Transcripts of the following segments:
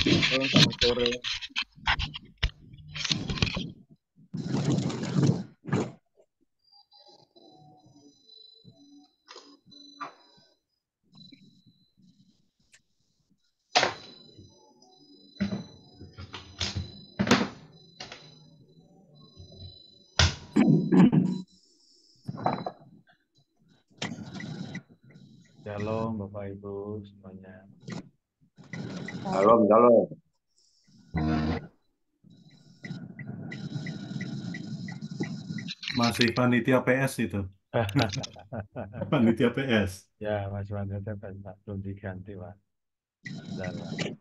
Halo, selamat sore. Shalom, Bapak Ibu semuanya. Shalom, shalom. Masih panitia PS itu. Panitia PS. Ya, Mas Wanda, belum diganti, Pak. Bentar, Pak.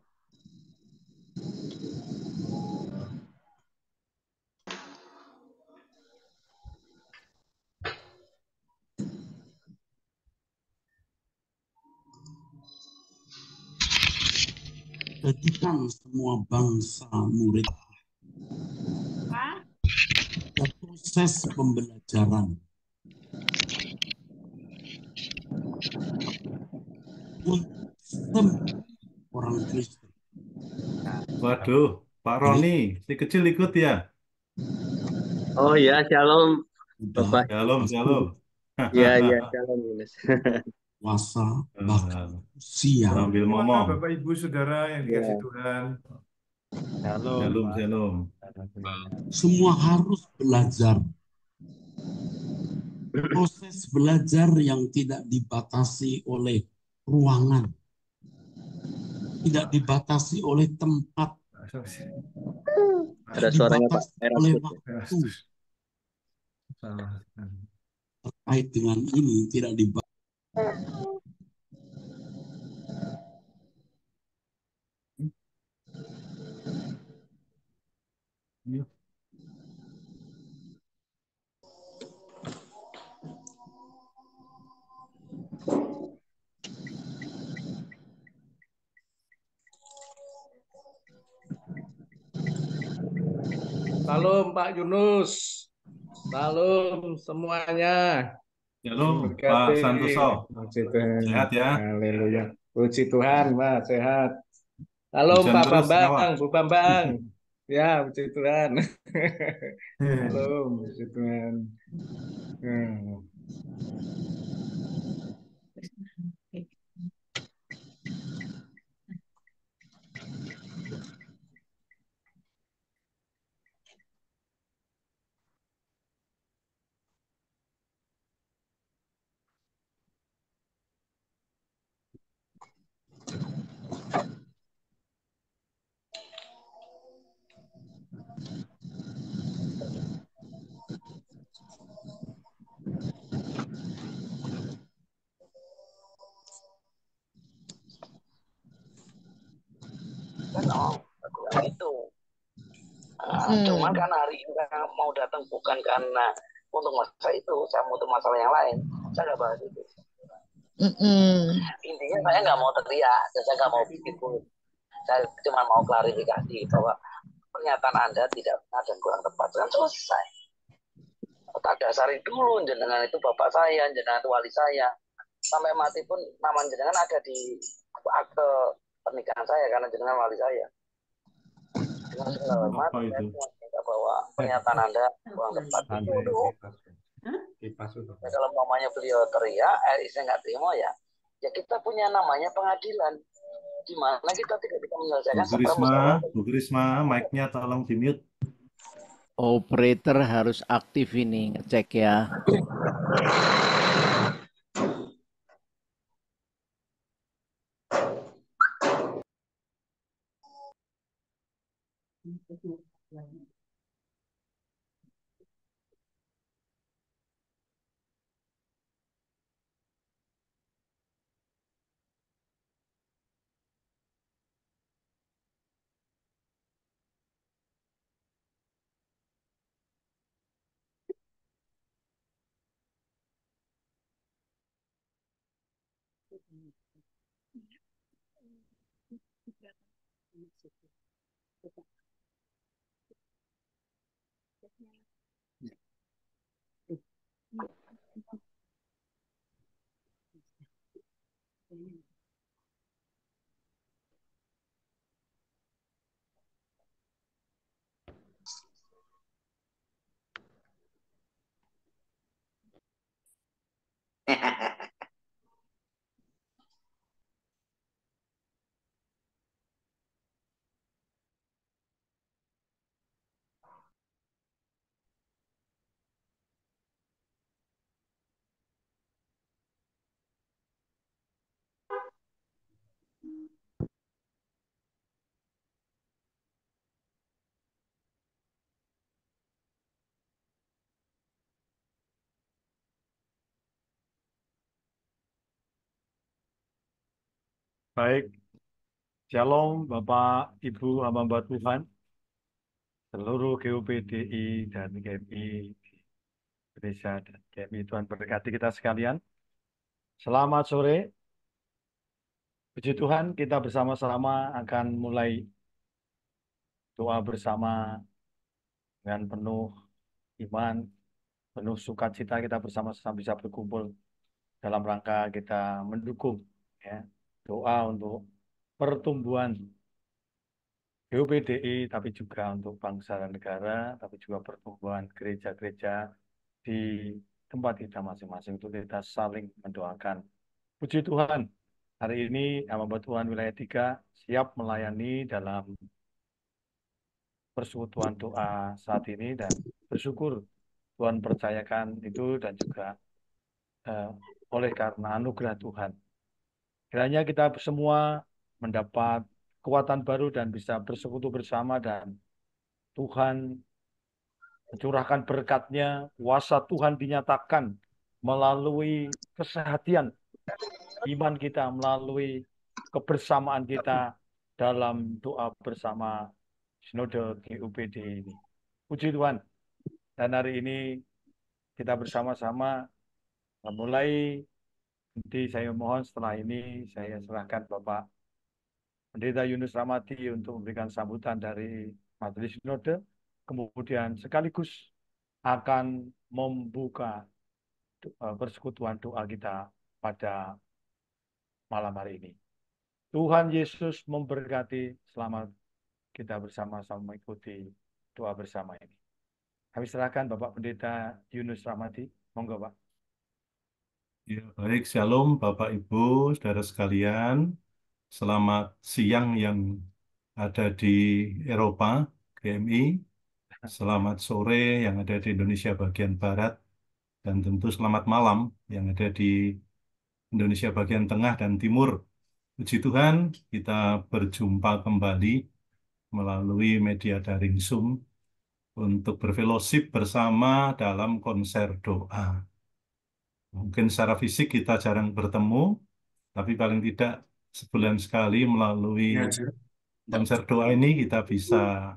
Jadikan semua bangsa murid. Ada proses pembelajaran untuk semua orang Kristen. Waduh, Pak Roni, si kecil ikut ya? Oh ya, shalom, Sudah Bapak. Shalom, shalom. Ya, ya, shalom, Yunus. puasa, bahkan usia. Sambil Semua ngomong. Bapak Ibu Saudara yang dikasih Ya. Tuhan. Shalom, Shalom, Pak. shalom. Semua harus belajar. Proses belajar yang tidak dibatasi oleh ruangan. Tidak dibatasi oleh tempat. Ada Tidak suaranya Pak dibatasi oleh Erastus. waktu. Salah. Terkait dengan ini tidak dibatasi. Salam, Pak Yunus. Salam semuanya. Shalom, Pak Berkati. Santoso. Puji Tuhan. Sehat ya? Haleluya. Puji Tuhan, Pak. Sehat. Salam, Hujan Pak terus Bambang, nyawa. Bu Bambang. Ya, puji Tuhan. Salam, puji Tuhan. Itu. Cuman kan hari ini saya mau datang bukan karena untuk masalah itu, saya mau untuk masalah yang lain. Saya nggak bahas itu. Intinya saya nggak mau teriak dan saya nggak mau bikin pun. Saya cuma mau klarifikasi bahwa pernyataan Anda tidak benar dan kurang tepat. Kan selesai. Tak dasari dulu jenengan itu bapak saya, jenengan itu wali saya. Sampai mati pun nama jenengan ada di akte pernikahan saya karena jenengan wali saya. Dengan segala hormat, Apa saya itu? cuma minta bahwa pernyataan Anda kurang tepat. Itu dulu. Ya, kalau mamanya beliau teriak, saya nggak terima ya. Ya kita punya namanya pengadilan. Di mana kita tidak bisa menyelesaikan secara musyawarah. Bu Grisma, mic-nya tolong di-mute. Operator harus aktif ini, ngecek ya. Baik, Shalom Bapak Ibu hamba Tuhan, seluruh GUPDI dan GMI Indonesia dan GMI, Tuhan berkati kita sekalian. Selamat sore. Puji Tuhan, kita bersama-sama akan mulai doa bersama dengan penuh iman, penuh sukacita. Kita bersama-sama bisa berkumpul dalam rangka kita mendukung ya, doa untuk pertumbuhan GUPDI, tapi juga untuk bangsa dan negara, tapi juga pertumbuhan gereja-gereja di tempat kita masing-masing, untuk kita saling mendoakan. Puji Tuhan, hari ini hamba Tuhan wilayah 3 siap melayani dalam persekutuan doa saat ini, dan bersyukur Tuhan percayakan itu, dan juga oleh karena anugerah Tuhan, kiranya kita semua mendapat kekuatan baru dan bisa bersekutu bersama, dan Tuhan mencurahkan berkat-Nya, kuasa Tuhan dinyatakan melalui kesehatan iman kita, melalui kebersamaan kita dalam doa bersama Sinode GUPD ini. Puji Tuhan. Dan hari ini kita bersama-sama mulai. Nanti saya mohon setelah ini saya serahkan Bapak Pendeta Yunus Ramati untuk memberikan sambutan dari Majelis Sinode, kemudian sekaligus akan membuka persekutuan doa kita pada malam hari ini. Tuhan Yesus memberkati. Selamat kita bersama-sama mengikuti doa bersama ini. Kami serahkan Bapak Pendeta Yunus Ramati. Monggo, Pak. Ya, baik, Shalom Bapak Ibu, saudara sekalian. Selamat siang yang ada di Eropa, GMI. Selamat sore yang ada di Indonesia bagian Barat. Dan tentu selamat malam yang ada di Indonesia bagian Tengah dan Timur. Puji Tuhan, kita berjumpa kembali melalui media daring Zoom untuk berfellowship bersama dalam konser doa. Mungkin secara fisik kita jarang bertemu, tapi paling tidak sebulan sekali melalui konser doa ini kita bisa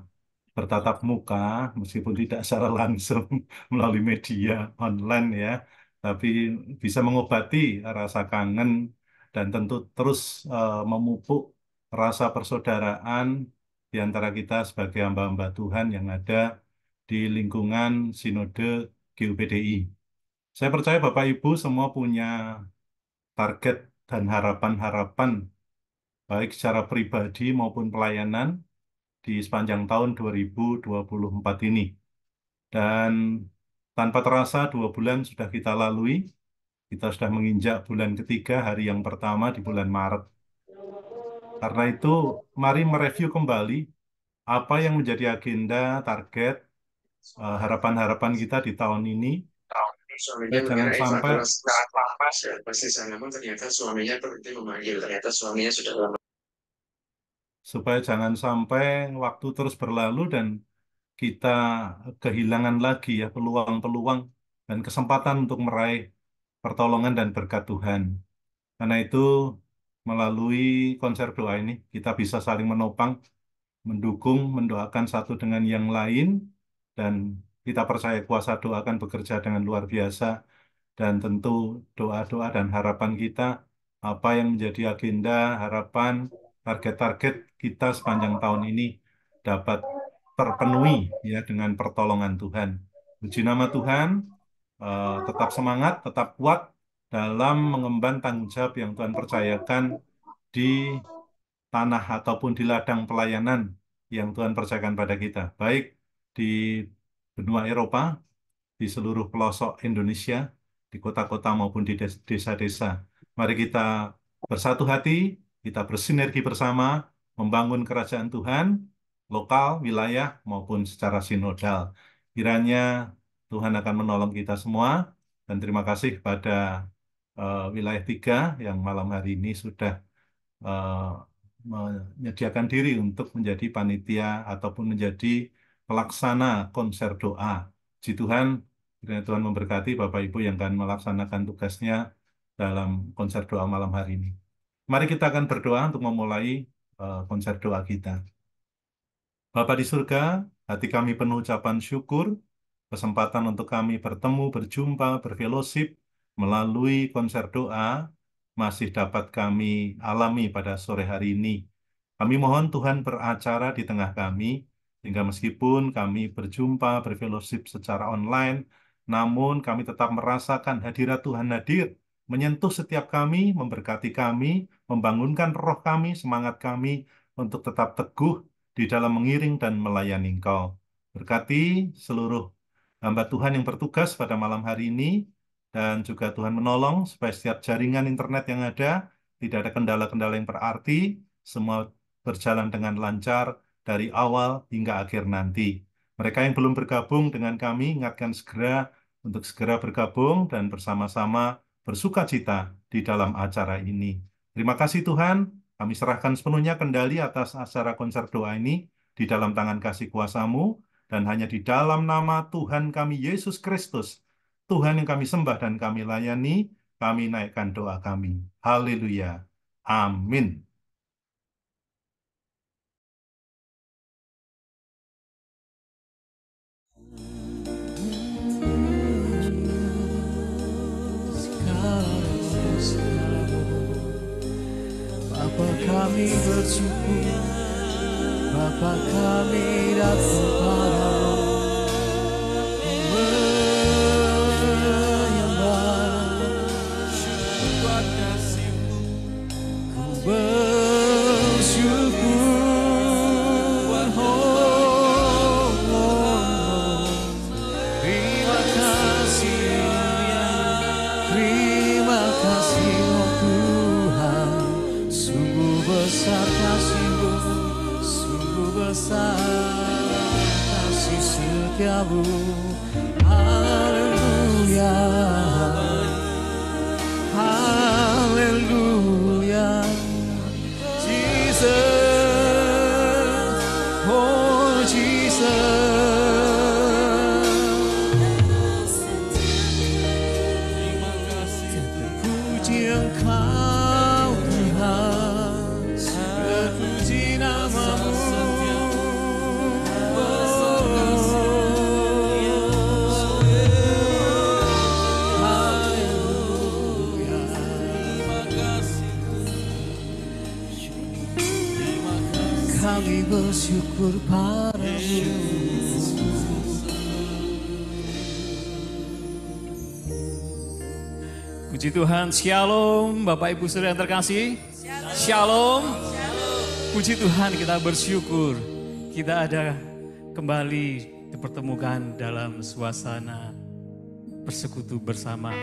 bertatap muka, meskipun tidak secara langsung melalui media online ya, tapi bisa mengobati rasa kangen dan tentu terus memupuk rasa persaudaraan di antara kita sebagai hamba-hamba Tuhan yang ada di lingkungan Sinode GUPDI. Saya percaya Bapak Ibu semua punya target dan harapan-harapan baik secara pribadi maupun pelayanan di sepanjang tahun 2024 ini. Dan tanpa terasa 2 bulan sudah kita lalui, kita sudah menginjak bulan ketiga, hari yang pertama di bulan Maret. Karena itu, mari mereview kembali apa yang menjadi agenda, target, harapan-harapan kita di tahun ini. Suaminya Jangan mengira Eva sampai adalah sangat lapas ya, pasti namun ternyata suaminya berhenti memanggil, ternyata suaminya sudah lama. supaya jangan sampai waktu terus berlalu dan kita kehilangan lagi ya peluang-peluang dan kesempatan untuk meraih pertolongan dan berkat Tuhan. Karena itu melalui konser doa ini kita bisa saling menopang, mendukung, mendoakan satu dengan yang lain, dan kita percaya kuasa doa akan bekerja dengan luar biasa. Dan tentu doa-doa dan harapan kita, apa yang menjadi agenda, harapan, target-target kita sepanjang tahun ini dapat terpenuhi ya dengan pertolongan Tuhan. Puji nama Tuhan, tetap semangat, tetap kuat dalam mengemban tanggung jawab yang Tuhan percayakan di tanah ataupun di ladang pelayanan yang Tuhan percayakan pada kita, baik di benua Eropa, di seluruh pelosok Indonesia, di kota-kota maupun di desa-desa. Mari kita bersatu hati, kita bersinergi bersama, membangun kerajaan Tuhan, lokal, wilayah, maupun secara sinodal. Kiranya Tuhan akan menolong kita semua, dan terima kasih kepada wilayah 3 yang malam hari ini sudah menyediakan diri untuk menjadi panitia ataupun menjadi pelaksana konser doa. Puji Tuhan, kiranya Tuhan memberkati Bapak Ibu yang akan melaksanakan tugasnya dalam konser doa malam hari ini. Mari kita akan berdoa untuk memulai konser doa kita. Bapa di surga, hati kami penuh ucapan syukur, kesempatan untuk kami bertemu, berjumpa, berfellowship melalui konser doa masih dapat kami alami pada sore hari ini. Kami mohon Tuhan beracara di tengah kami, sehingga meskipun kami berjumpa, berfellowship secara online, namun kami tetap merasakan hadirat Tuhan hadir, menyentuh setiap kami, memberkati kami, membangunkan roh kami, semangat kami untuk tetap teguh di dalam mengiring dan melayani Engkau. Berkati seluruh hamba Tuhan yang bertugas pada malam hari ini, dan juga Tuhan menolong supaya setiap jaringan internet yang ada, tidak ada kendala-kendala yang berarti, semua berjalan dengan lancar dari awal hingga akhir nanti. Mereka yang belum bergabung dengan kami, ingatkan segera untuk segera bergabung dan bersama-sama bersuka cita di dalam acara ini. Terima kasih Tuhan, kami serahkan sepenuhnya kendali atas acara konser doa ini di dalam tangan kasih kuasa-Mu, dan hanya di dalam nama Tuhan kami Yesus Kristus, Tuhan yang kami sembah dan kami layani, kami naikkan doa kami. Haleluya. Amin. Bapa kami bersyukur, Bapa kami datang padamu, menyembah syukur kasih-Mu, ku bersyukur, terima kasih, terima kasih oh Tuhan, sungguh besar kasih-Mu, sungguh besar kasih setiamu. Haleluya, haleluya, Jesus, oh Jesus. Terima kasih, terpuji Engkau Tuhan, terpuji nama-Mu. Kami bersyukur padamu. Puji Tuhan, Shalom Bapak Ibu Saudara yang terkasih. Shalom. Puji Tuhan, kita bersyukur kita ada kembali dipertemukan dalam suasana bersekutu bersama.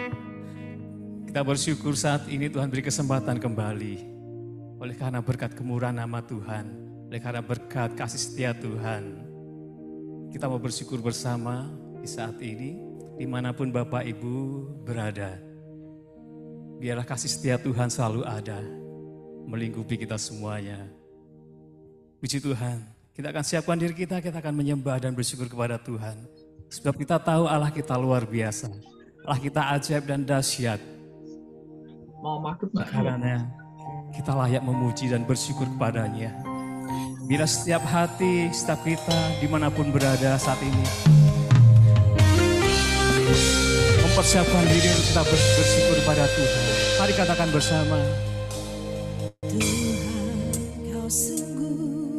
Kita bersyukur saat ini Tuhan beri kesempatan kembali. Oleh karena berkat kemurahan nama Tuhan, oleh karena berkat kasih setia Tuhan, kita mau bersyukur bersama di saat ini, dimanapun Bapak Ibu berada. Biarlah kasih setia Tuhan selalu ada, melingkupi kita semuanya. Puji Tuhan, kita akan siapkan diri kita akan menyembah dan bersyukur kepada Tuhan. Sebab kita tahu Allah kita luar biasa, Allah kita ajaib dan dahsyat. Mau masuk karena kita layak memuji dan bersyukur kepadanya. Bila setiap hati, setiap kita dimanapun berada saat ini mempersiapkan diri untuk kita bersyukur kepada Tuhan. Mari katakan bersama. Tuhan, Kau sungguh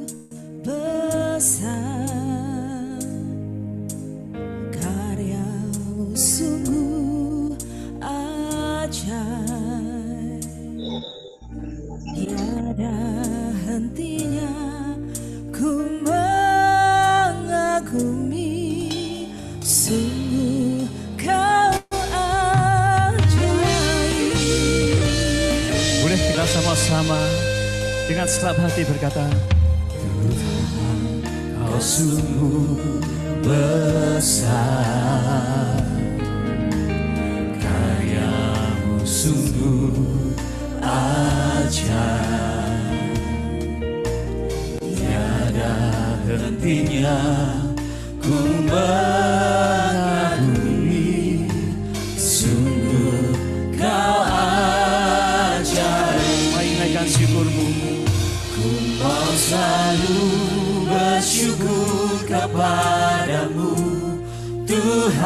besar, karya-Mu sungguh ajaib, tiada hentinya ku mengagumi, sungguh Kau ajaib. Boleh kita sama-sama dengan segenap hati berkata, Tuhan, Kau sungguh besar, karya-Mu sungguh ajaib, tiada hentinya ku mengagumi, sungguh Kau ajaib. Mari naikkan bersyukur kepadamu Tuhan.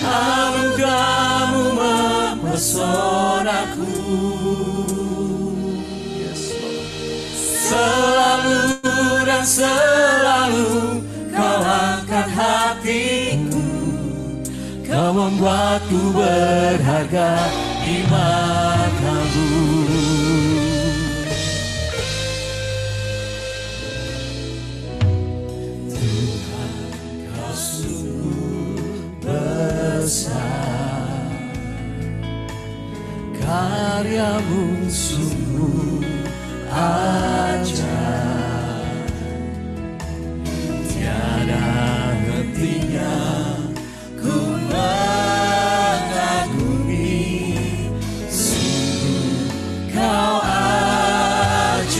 Anugerah-Mu mempesonaku. Selalu dan selalu Kau angkat hatiku. Kau membuatku berharga di mata-Mu. Tuhan, Kau sungguh besar, karya-Mu sungguh ajaib, tiada hentinya ku mengagumi, sungguh Kau ajaib.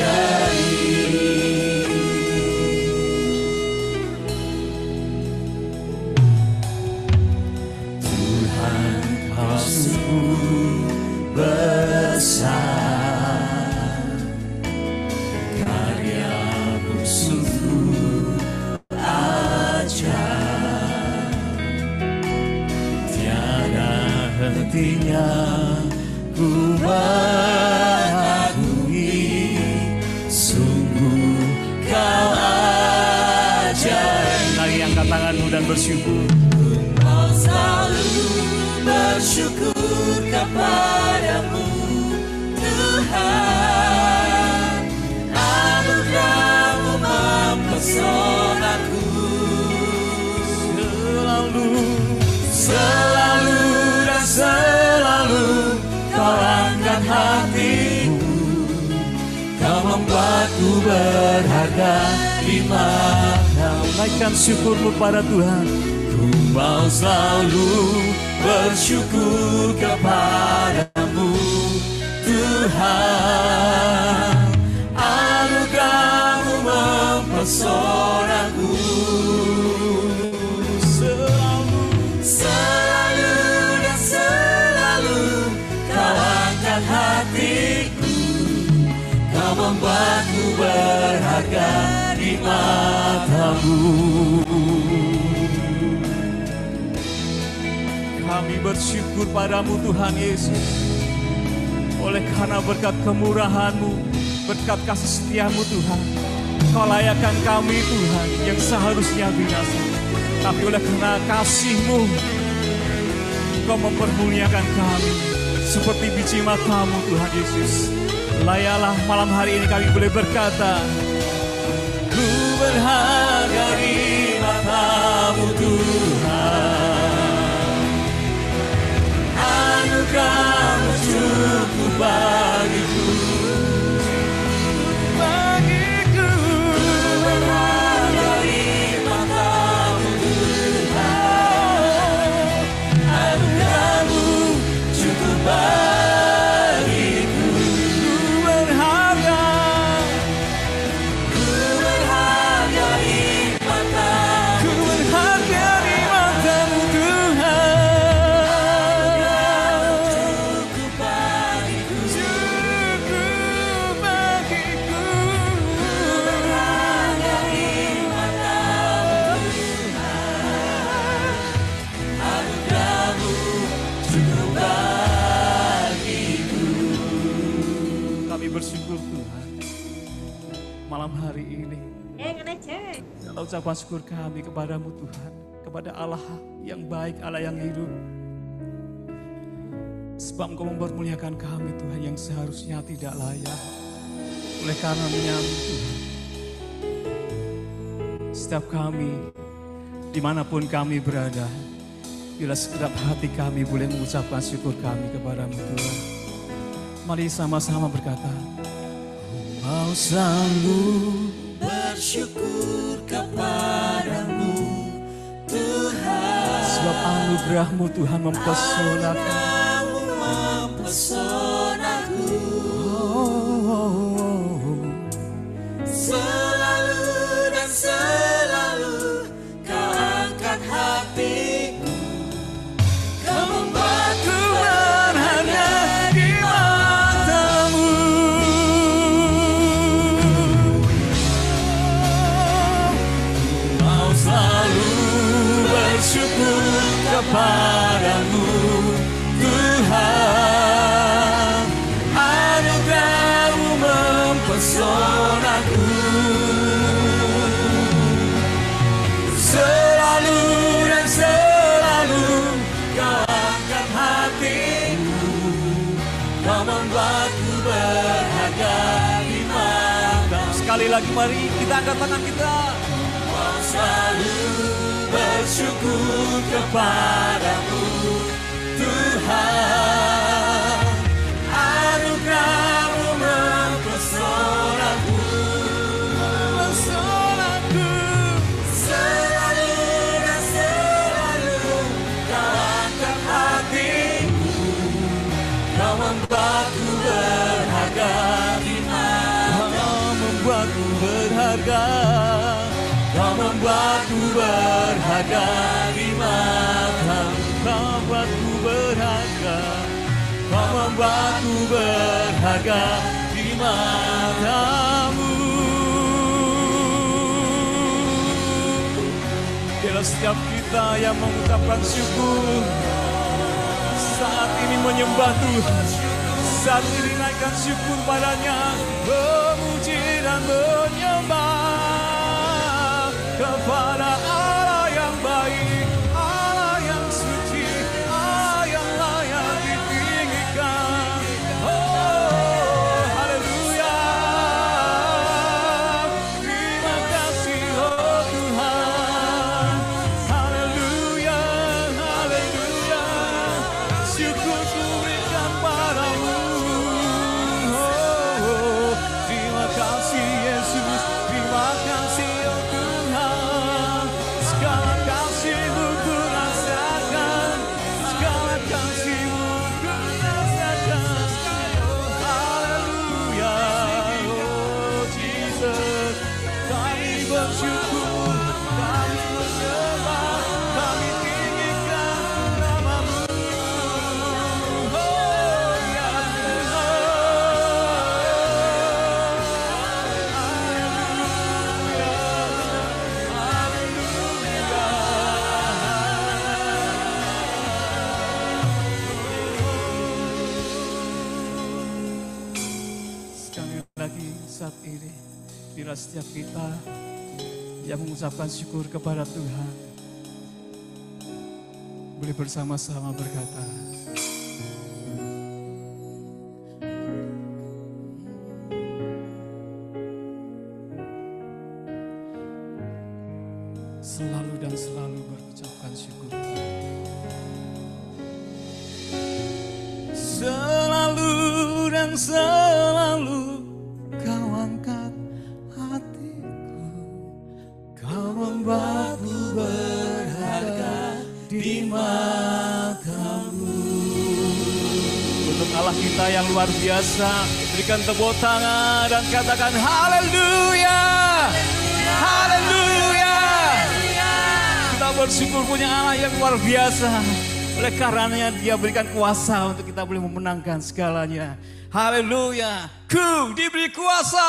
Tuhan, Kau sungguh besar, karya-Mu sungguh ajaib, tiada hentinya ku mengagumi, sungguh Kau ajaib. Mari angkat tanganmu dan bersyukur. Kau selalu bersyukur kepadamu Tuhan. Anugerah-Mu mempesonaku. Selalu dan selalu Kau angkat hatiku. Kau membuatku berharga di mata-Mu. Naikkan syukurmu pada Tuhan. Ku mau selalu bersyukur kepadamu Tuhan. Anugerah-Mu mempesonaku. Selalu dan selalu Kau angkat hatiku. Kau membuatku berharga di mata-Mu. Kami bersyukur padamu Tuhan Yesus, oleh karena berkat kemurahan-Mu, berkat kasih setia-Mu Tuhan, Kau layakkan kami Tuhan yang seharusnya binasa. Tapi oleh karena kasih-Mu, Kau mempermuliakan kami seperti biji mata-Mu Tuhan Yesus. Layalah malam hari ini kami boleh berkata, ku berharga di mata-Mu Tuhan. Anugerah-Mu cukup bagiku. Bagiku berharga di mata-Mu Tuhan. Anugerah-Mu cukup bagiku. Ku berharga di mata-Mu. Ku berharga di mata-Mu Tuhan. Bersyukur Tuhan malam hari ini dalam ucapan syukur kami kepadamu Tuhan, kepada Allah yang baik, Allah yang hidup, sebab Engkau mempermuliakan kami Tuhan yang seharusnya tidak layak. Oleh karenanya Tuhan, setiap kami dimanapun kami berada, bila segenap hati kami boleh mengucapkan syukur kami kepadamu Tuhan. Mari sama-sama berkata, ku mau selalu bersyukur kepadamu Tuhan. Sebab anugerah-Mu Tuhan mempesonaku. Selalu dan selalu Kau angkat hatiku. Kau membuatku berharga di mata-Mu. berharga di mata. Sekali lagi mari kita angkat tangan kita. Mau selalu bersyukur kepadamu Tuhan. Anugerah-Mu mempesonaku, mempesonaku. Selalu dan selalu Kau angkat hatiku. Kau membuatku berharga di mata. Kau membuatku berharga. Kau membuatku berharga di mata. Kau membuatku berharga. Kau membuatku berharga di mata-Mu. Biarlah setiap kita yang mengucapkan syukur saat ini menyembah Tuhan, saat ini naikkan syukur padanya, memuji dan menyembah kepada Allah yang baik, Allah yang suci, Allah yang layak ditinggikan. Oh, haleluya. Terima kasih oh Tuhan. Haleluya, haleluya. Syukur ku berikan padamu. Oh, terima kasih Yesus. Terima kasih oh Tuhan. Segala kasih-Mu ku rasakan. Segala kasih-Mu ku rasakan. Oh, haleluya. Oh, Jesus. Kami bersyukur. Kami menyembah. Kami tinggikan nama-Mu. Oh, ya sekali lagi saat ini, bila setiap kita yang mengucapkan syukur kepada Tuhan, boleh bersama-sama berkata, selalu dan selalu berucapkan syukur. Selalu dan selalu Kau angkat hatiku. Kau membuatku berharga di mata-Mu. Untuk Allah kita yang luar biasa, berikan tepuk tangan dan katakan haleluya. Haleluya. Kita bersyukur punya Allah yang luar biasa. Oleh karenanya Dia berikan kuasa untuk kita boleh memenangkan segalanya. Haleluya. Ku diberi kuasa.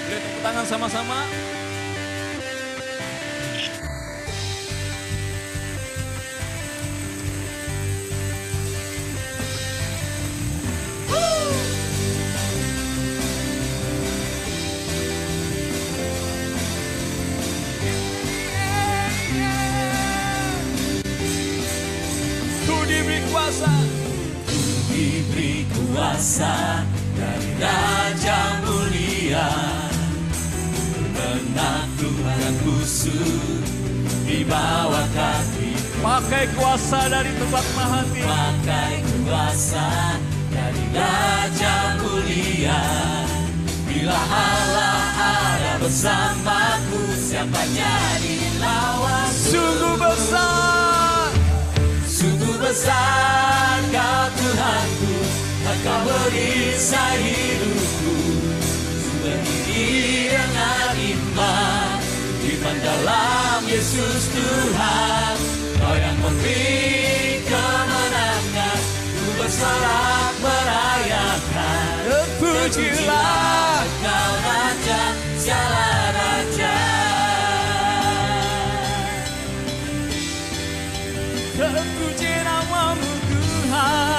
Boleh tepuk tangan sama-sama. Diberi kuasa dari Raja Mulia, menaklukkan musuh di bawah kaki. Pakai kuasa dari tempat maha tinggi. Pakai kuasa dari Raja Mulia. Bila Allah ada bersamaku, siapa jadi lawan? Sungguh besar, sungguh besar Kau Tuhanku. Engkau merisai hidupku, berdiri dengan iman, iman dalam Yesus Tuhan. Kau yang memberi kemenangan, ku bersorak merayakan. Terpujilah Kau Raja, segala Raja. Terpuji nama-Mu Tuhan.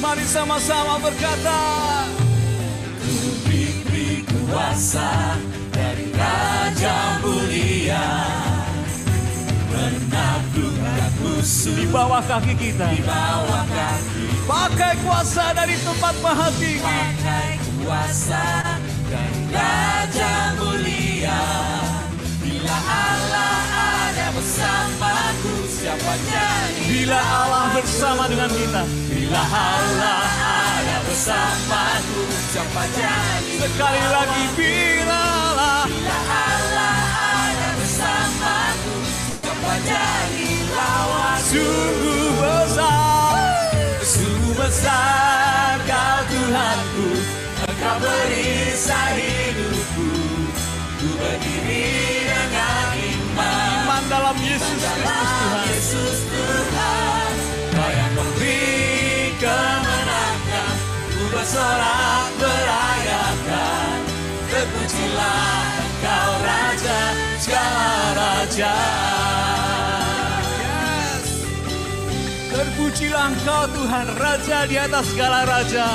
Mari sama-sama berkata, ku diberi kuasa dari Raja di bawah kaki kita. Pakai kuasa dari tempat Maha Tinggi. Pakai kuasa dari Raja Mulia. Bila Allah ada bersamaku, siapa jadi? Bila Allah bersama dengan kita. Bila Allah ada bersamaku, siapa jadi? Sekali lagi, bila Allah. Bila Allah ada bersamaku, siapa jadi lawan? Sungguh besar, sungguh besar Kau Tuhanku. Engkau perisai hidupku. Ku berdiri dengan iman. Iman dalam Yesus Kristus Tuhan. Yesus Tuhan, Kau yang memberi kemenangan. Ku bersorak merayakan. Terpujilah Engkau Raja segala raja. Yes. Terpujilah Engkau Tuhan, Raja di atas segala raja.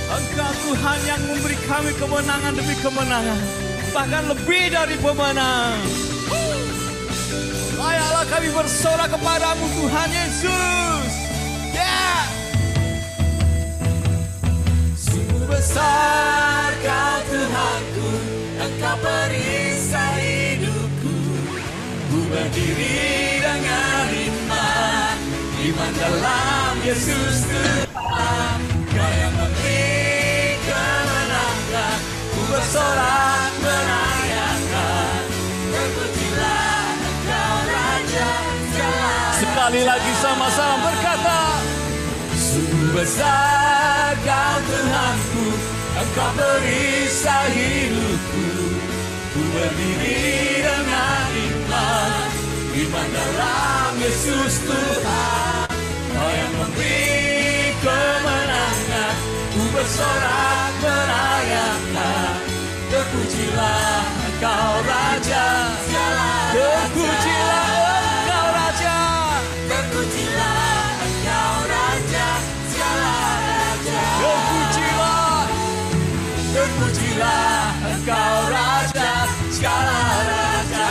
Engkau Tuhan yang memberi kami kemenangan demi kemenangan, bahkan lebih dari pemenang. Layaklah kami bersorak kepadamu Tuhan Yesus. Yeah. Sungguh besar Kau Tuhanku, Engkau perisai hidupku. Ku berdiri dengan iman, iman dalam Yesus Tuhan. Kau yang memberi kemenangan. Ku bersorak merayakan. Terpujilah Engkau Raja segala. Sekali lagi sama-sama berkata, Sungguh besar Kau Tuhanku, Engkau perisai hidupku. Ku berdiri dengan iman, iman dalam Yesus Tuhan. Kau yang memberi kemenangan. Ku bersorak merayakan. Terpujilah Engkau Raja segala. terpujilah Engkau Raja. Terpujilah Engkau Raja segala raja. Terpujilah, Terpujilah Engkau Raja segala raja.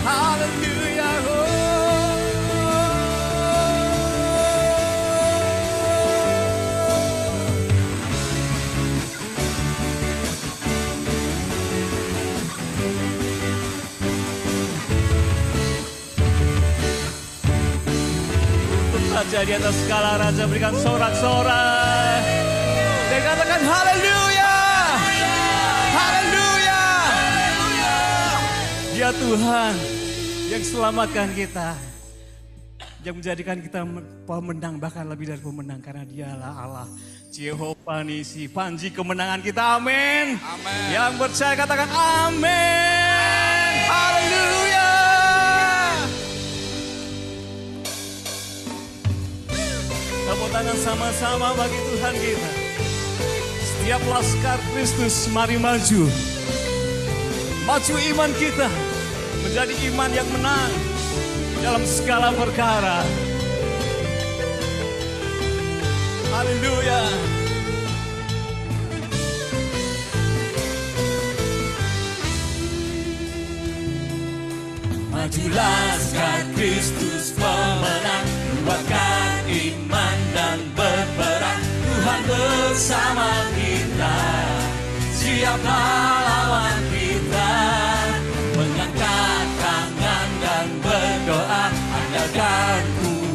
haleluya. Raja di atas segala raja, berikan sorak-sorak dan katakan haleluya, haleluya. Dia Tuhan yang selamatkan kita, yang menjadikan kita pemenang, bahkan lebih dari pemenang, karena Dialah Allah Jehovah Nisi, panji kemenangan kita. Amin. Yang percaya katakan amin. Haleluya. Tepuk tangan sama-sama bagi Tuhan kita. Setiap laskar Kristus mari maju. Maju iman kita menjadi iman yang menang dalam segala perkara. Haleluya. Majulah laskar Kristus pemenang, kuatkan iman dan berperang. Tuhan bersama kita, siaplah lawan kita. Mengangkat tangan dan berdoa, andalkan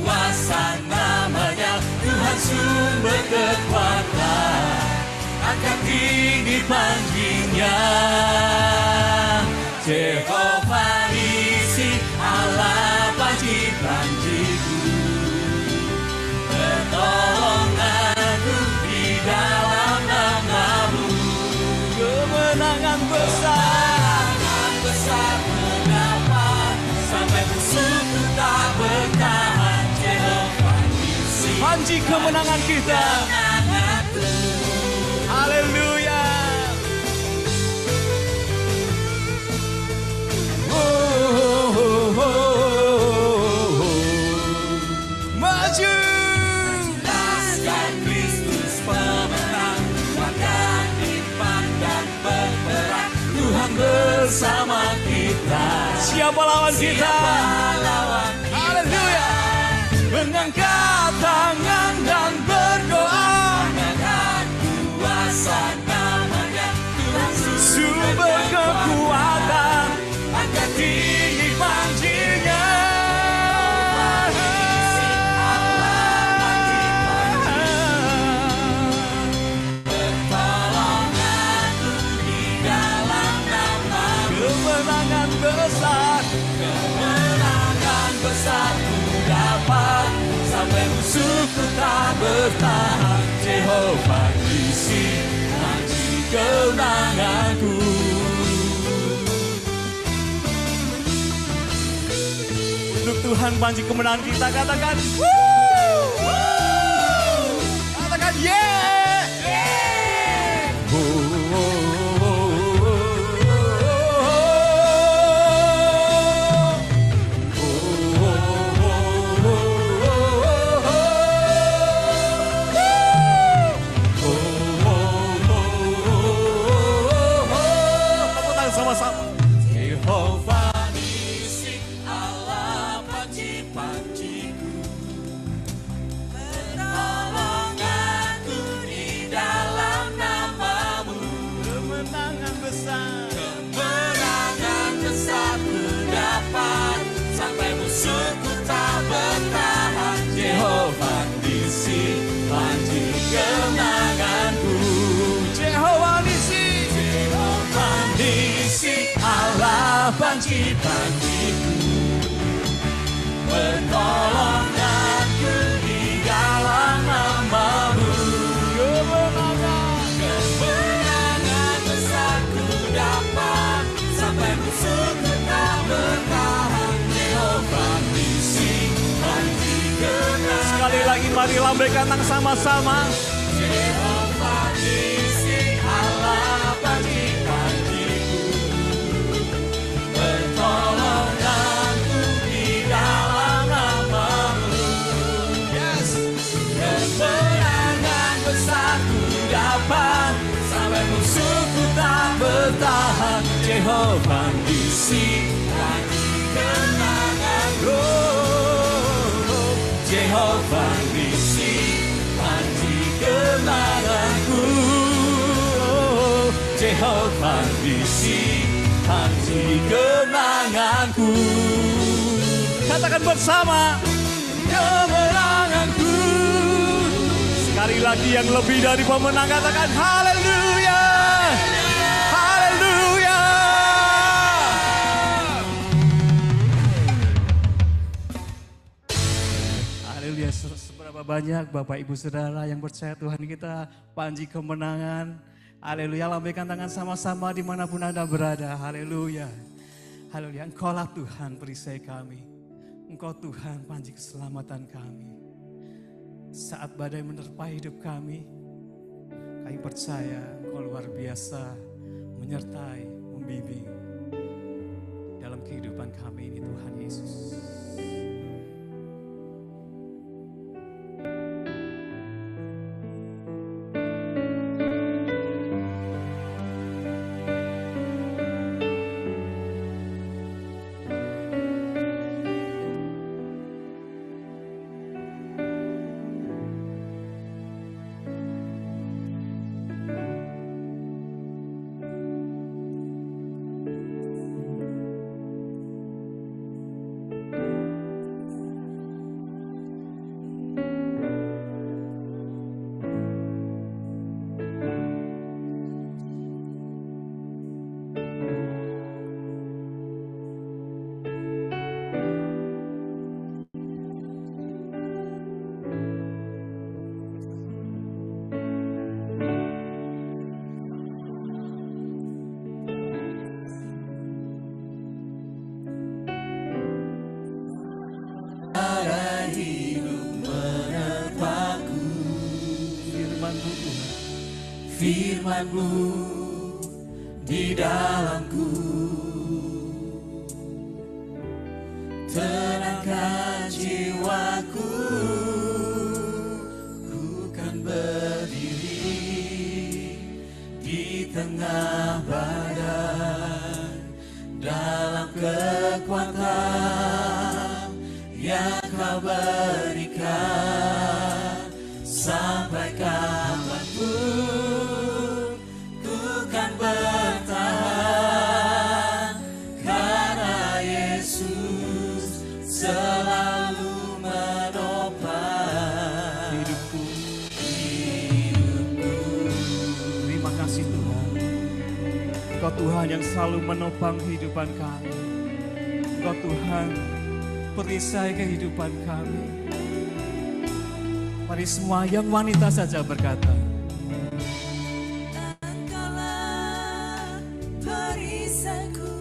kuasa namanya. Tuhan sumber kekuatan, angkat tinggi panjinya. Jehovah Nisi, Allah panji-panjiku. Pertolonganku di dalam nama-Mu. Kemenangan besar, kemenangan besar mendapat, sampai musuhku tak bertahan. Jehovah Nisi, panji kemenangan kita. kemenanganku. Haleluya. Maju, laskar Kristus pemenang. siapa lawan kita? Haleluya. Mengangkat tangan dan berdoa, Dengan kuasa namanya Tuhan sumber kekuatan, angkat tinggi panjinya. pertolonganku di dalam namamu. Kemenangan besar, Kemenangan besar ku dapat, sampai musuhku tak bertahan. Jehovah Nisi, Panji kemenanganku. untuk Tuhan panji kemenangan kita, katakan Woo! Katakan yeah! Oh, oh, oh, oh, tepuk tangan sama-sama. Jehovah Nisi, Allah panji-panjiku, pertolonganku di dalam namamu. Kemenangan besar, Kemenangan besar ku dapat, sampai musuhku tak bertahan. Jehovah Nisi, panji kemenanganku. Jehovah Nisi, Jehovah Nisi, Allah panji-panjiku, pertolonganku di dalam namamu. Kemenangan besar ku dapat, sampai musuhku tak bertahan. Jehovah Nisi, panji kemenangan. sekali lagi mari lambaikan tangan sama-sama. Jehovah Nisi, Allah panji-panjiku, pertolonganku di dalam namamu. Yes. Kemenangan besar ku dapat, sampai musuhku tak bertahan. Jehovah Nisi, panji kemenanganku. Jehovah Nisi, panji kemenanganku. Jehovah Nisi, panji kemenanganku. Katakan bersama, kemenanganku. Sekali lagi yang lebih dari pemenang, katakan haleluya. Haleluya. Haleluya. Seberapa banyak Bapak Ibu Saudara yang percaya Tuhan kita panji kemenangan. Haleluya. Lambaikan tangan sama-sama dimanapun Anda berada. Haleluya. Haleluya. Engkaulah Tuhan perisai kami. Engkau Tuhan panji keselamatan kami. Saat badai menerpa hidup kami percaya Engkau luar biasa menyertai, membimbing dalam kehidupan kami ini Tuhan Yesus. Firman-Mu di dalamku, tenangkan jiwaku, ku kan berdiri di tengah badai dalam kekuatan yang Kau berikan, sampai kapanpun ku kan bertahan, karena Yesus selalu menopang hidupku. Terima kasih Tuhan. Engkau Tuhan yang selalu menopang kehidupan kami. Engkau Tuhan perisai kehidupan kami. Mari semua yang wanita saja berkata, Engkaulah perisaiku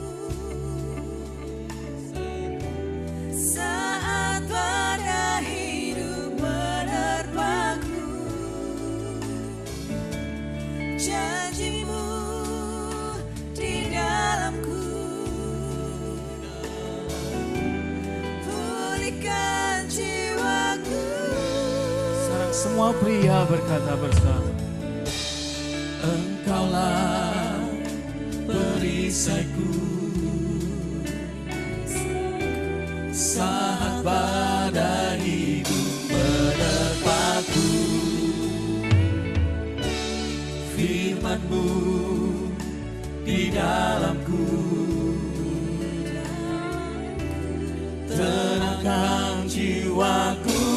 saat badai hidup menerpaku. Janji-Mu di dalamku, pulihkan jiwaku. sekarang semua pria berkata bersama, Engkaulah perisaiku saat badai hidup menerpaku. Firman-Mu di dalamku, tenangkan jiwaku.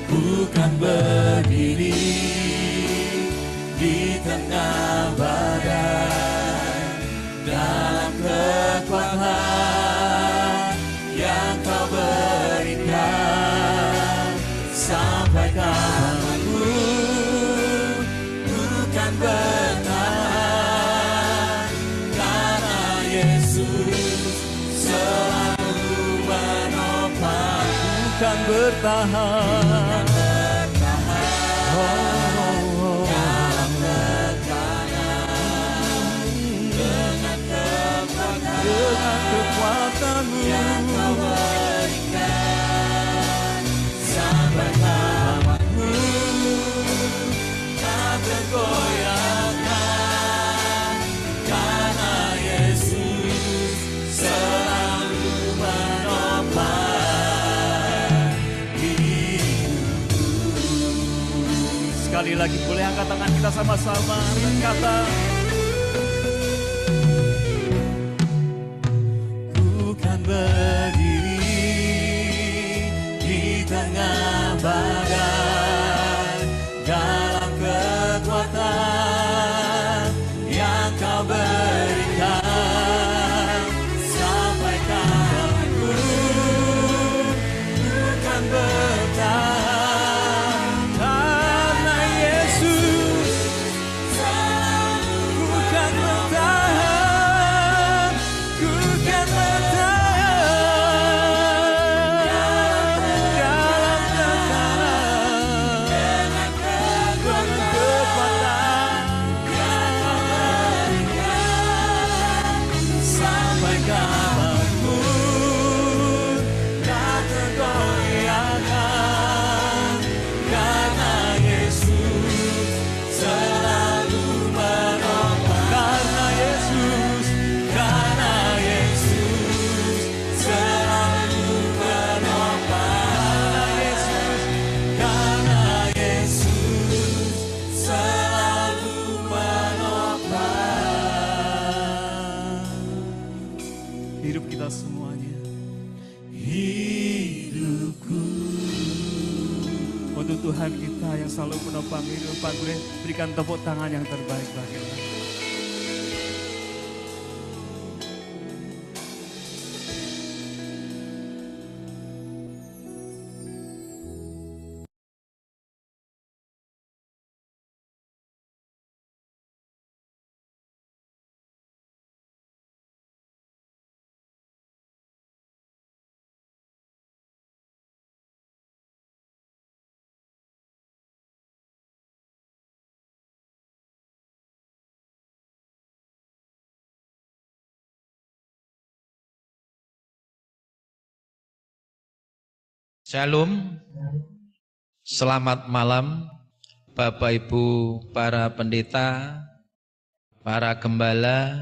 Bukan berdiri di tengah badai, dalam kekuatan yang Kau berikan, sampai kapanpun bukan bertahan, karena Yesus selalu menopang. bukan bertahan. Dengan kekuatan-Mu yang Kau berikan, sampai kapanpun tak tergoyahkan, karena Yesus selalu menopang hidupku. Sekali lagi boleh angkat tangan kita sama-sama berkata, bukan berdiri di tengah badai, dalam kekuatan yang Kau berikan, sampai kapanpun bukan bertahan, karena Yesus selalu bukan bertahan, bukan bertahan dalam tekanan, dengan kekuatan yang Kau berikan, sampai kapanpun tak tergoyahkan, karena Yesus selalu menopang, karena Yesus selalu menopang, karena Yesus selalu menopang hidup kita semuanya. hidupku. Untuk Tuhan kita yang selalu menopang kehidupan, boleh berikan tepuk tangan yang terbaik bagi Tuhan. Shalom, selamat malam Bapak Ibu para pendeta, para gembala,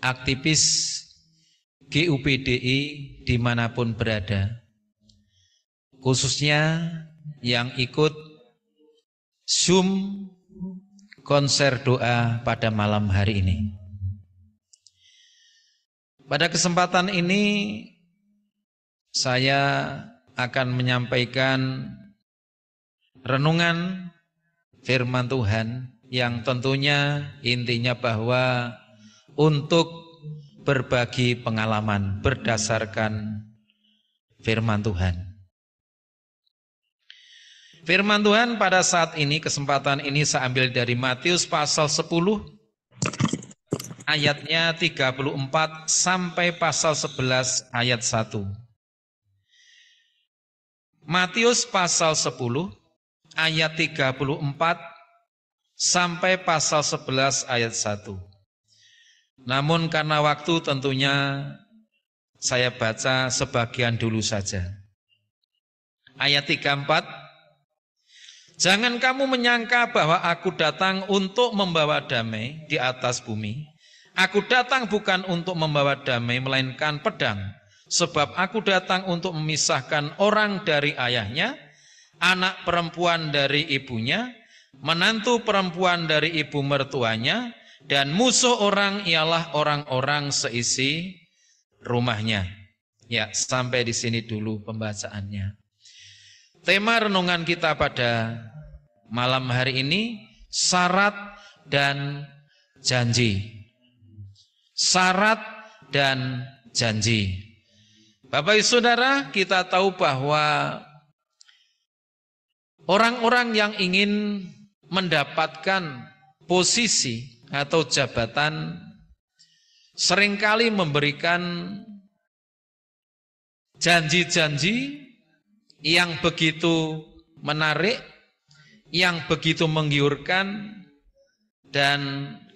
aktivis GUPDI dimanapun berada, khususnya yang ikut Zoom konser doa pada malam hari ini. Pada kesempatan ini saya akan menyampaikan renungan firman Tuhan yang tentunya intinya bahwa untuk berbagi pengalaman berdasarkan firman Tuhan. Firman Tuhan pada saat ini, kesempatan ini saya ambil dari Matius pasal 10 ayatnya 34 sampai pasal 11 ayat 1. Matius pasal 10 ayat 34 sampai pasal 11 ayat 1. Namun karena waktu tentunya saya baca sebagian dulu saja. Ayat 34. Jangan kamu menyangka bahwa aku datang untuk membawa damai di atas bumi. Aku datang bukan untuk membawa damai, melainkan pedang. Sebab aku datang untuk memisahkan orang dari ayahnya, anak perempuan dari ibunya, menantu perempuan dari ibu mertuanya, dan musuh orang ialah orang-orang seisi rumahnya. Ya, sampai di sini dulu pembacaannya. Tema renungan kita pada malam hari ini, syarat dan janji. Syarat dan janji. Bapak Ibu Saudara, kita tahu bahwa orang-orang yang ingin mendapatkan posisi atau jabatan seringkali memberikan janji-janji yang begitu menarik, yang begitu menggiurkan, dan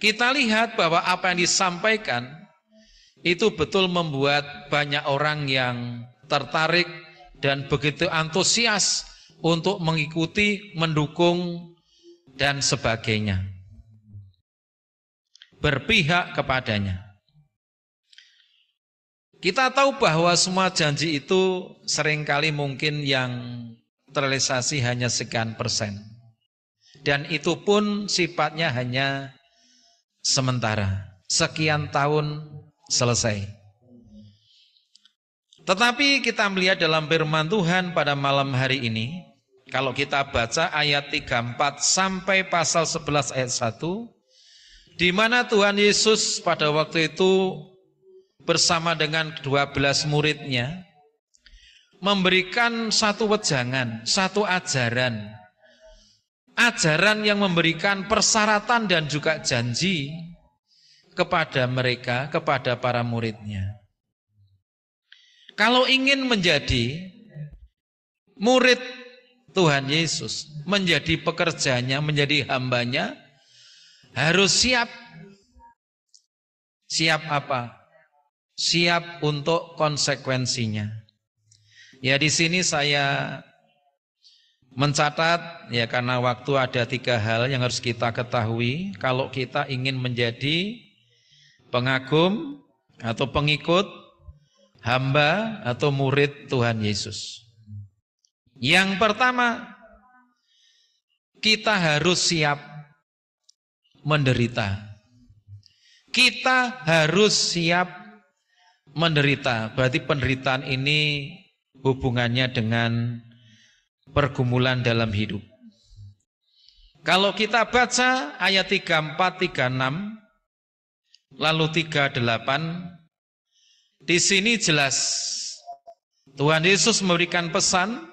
kita lihat bahwa apa yang disampaikan itu betul membuat banyak orang yang tertarik dan begitu antusias untuk mengikuti, mendukung, dan sebagainya. Berpihak kepadanya. Kita tahu bahwa semua janji itu seringkali mungkin yang terrealisasi hanya sekian persen. Dan itu pun sifatnya hanya sementara. Sekian tahun selesai. Tetapi kita melihat dalam firman Tuhan pada malam hari ini, kalau kita baca ayat 34 sampai pasal 11 ayat 1, di mana Tuhan Yesus pada waktu itu bersama dengan 12 muridnya memberikan satu wejangan, satu ajaran. Ajaran yang memberikan persyaratan dan juga janji kepada mereka, kepada para muridnya. Kalau ingin menjadi murid Tuhan Yesus, menjadi pekerjanya, menjadi hambanya, harus siap. Siap apa? Siap untuk konsekuensinya. Ya, di sini saya mencatat, ya karena waktu ada 3 hal yang harus kita ketahui kalau kita ingin menjadi pengagum atau pengikut, hamba atau murid Tuhan Yesus. Yang pertama, kita harus siap menderita. Kita harus siap menderita. Berarti penderitaan ini hubungannya dengan pergumulan dalam hidup. Kalau kita baca ayat 34, 36, lalu 38, di sini jelas Tuhan Yesus memberikan pesan,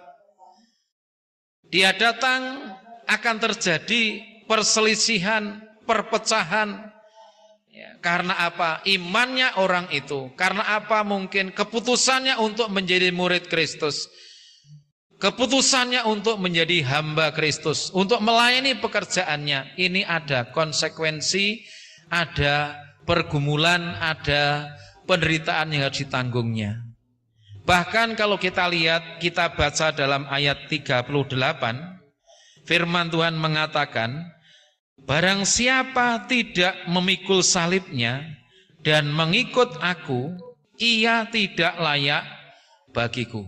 Dia datang akan terjadi perselisihan, perpecahan. Ya, karena apa? Imannya orang itu. Karena apa? Mungkin keputusannya untuk menjadi murid Kristus. Keputusannya untuk menjadi hamba Kristus. Untuk melayani pekerjaannya. Ini ada konsekuensi, ada pergumulan, ada penderitaan yang harus ditanggungnya. Bahkan kalau kita lihat, kita baca dalam ayat 38, firman Tuhan mengatakan, barang siapa tidak memikul salibnya dan mengikut aku, ia tidak layak bagiku.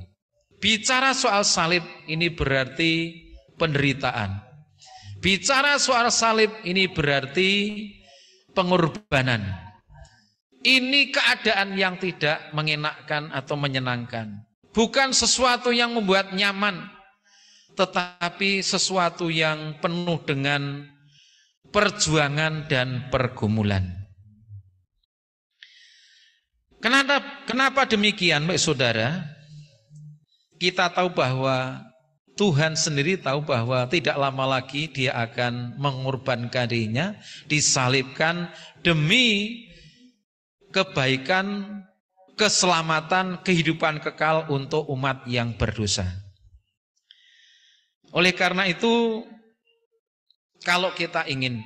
Bicara soal salib ini berarti penderitaan. Bicara soal salib ini berarti pengorbanan. Ini keadaan yang tidak mengenakkan atau menyenangkan. Bukan sesuatu yang membuat nyaman, tetapi sesuatu yang penuh dengan perjuangan dan pergumulan. Kenapa demikian, Bapak Saudara? Kita tahu bahwa Tuhan sendiri tahu bahwa tidak lama lagi Dia akan mengorbankan dirinya, disalibkan demi kebaikan, keselamatan, kehidupan kekal untuk umat yang berdosa. Oleh karena itu, kalau kita ingin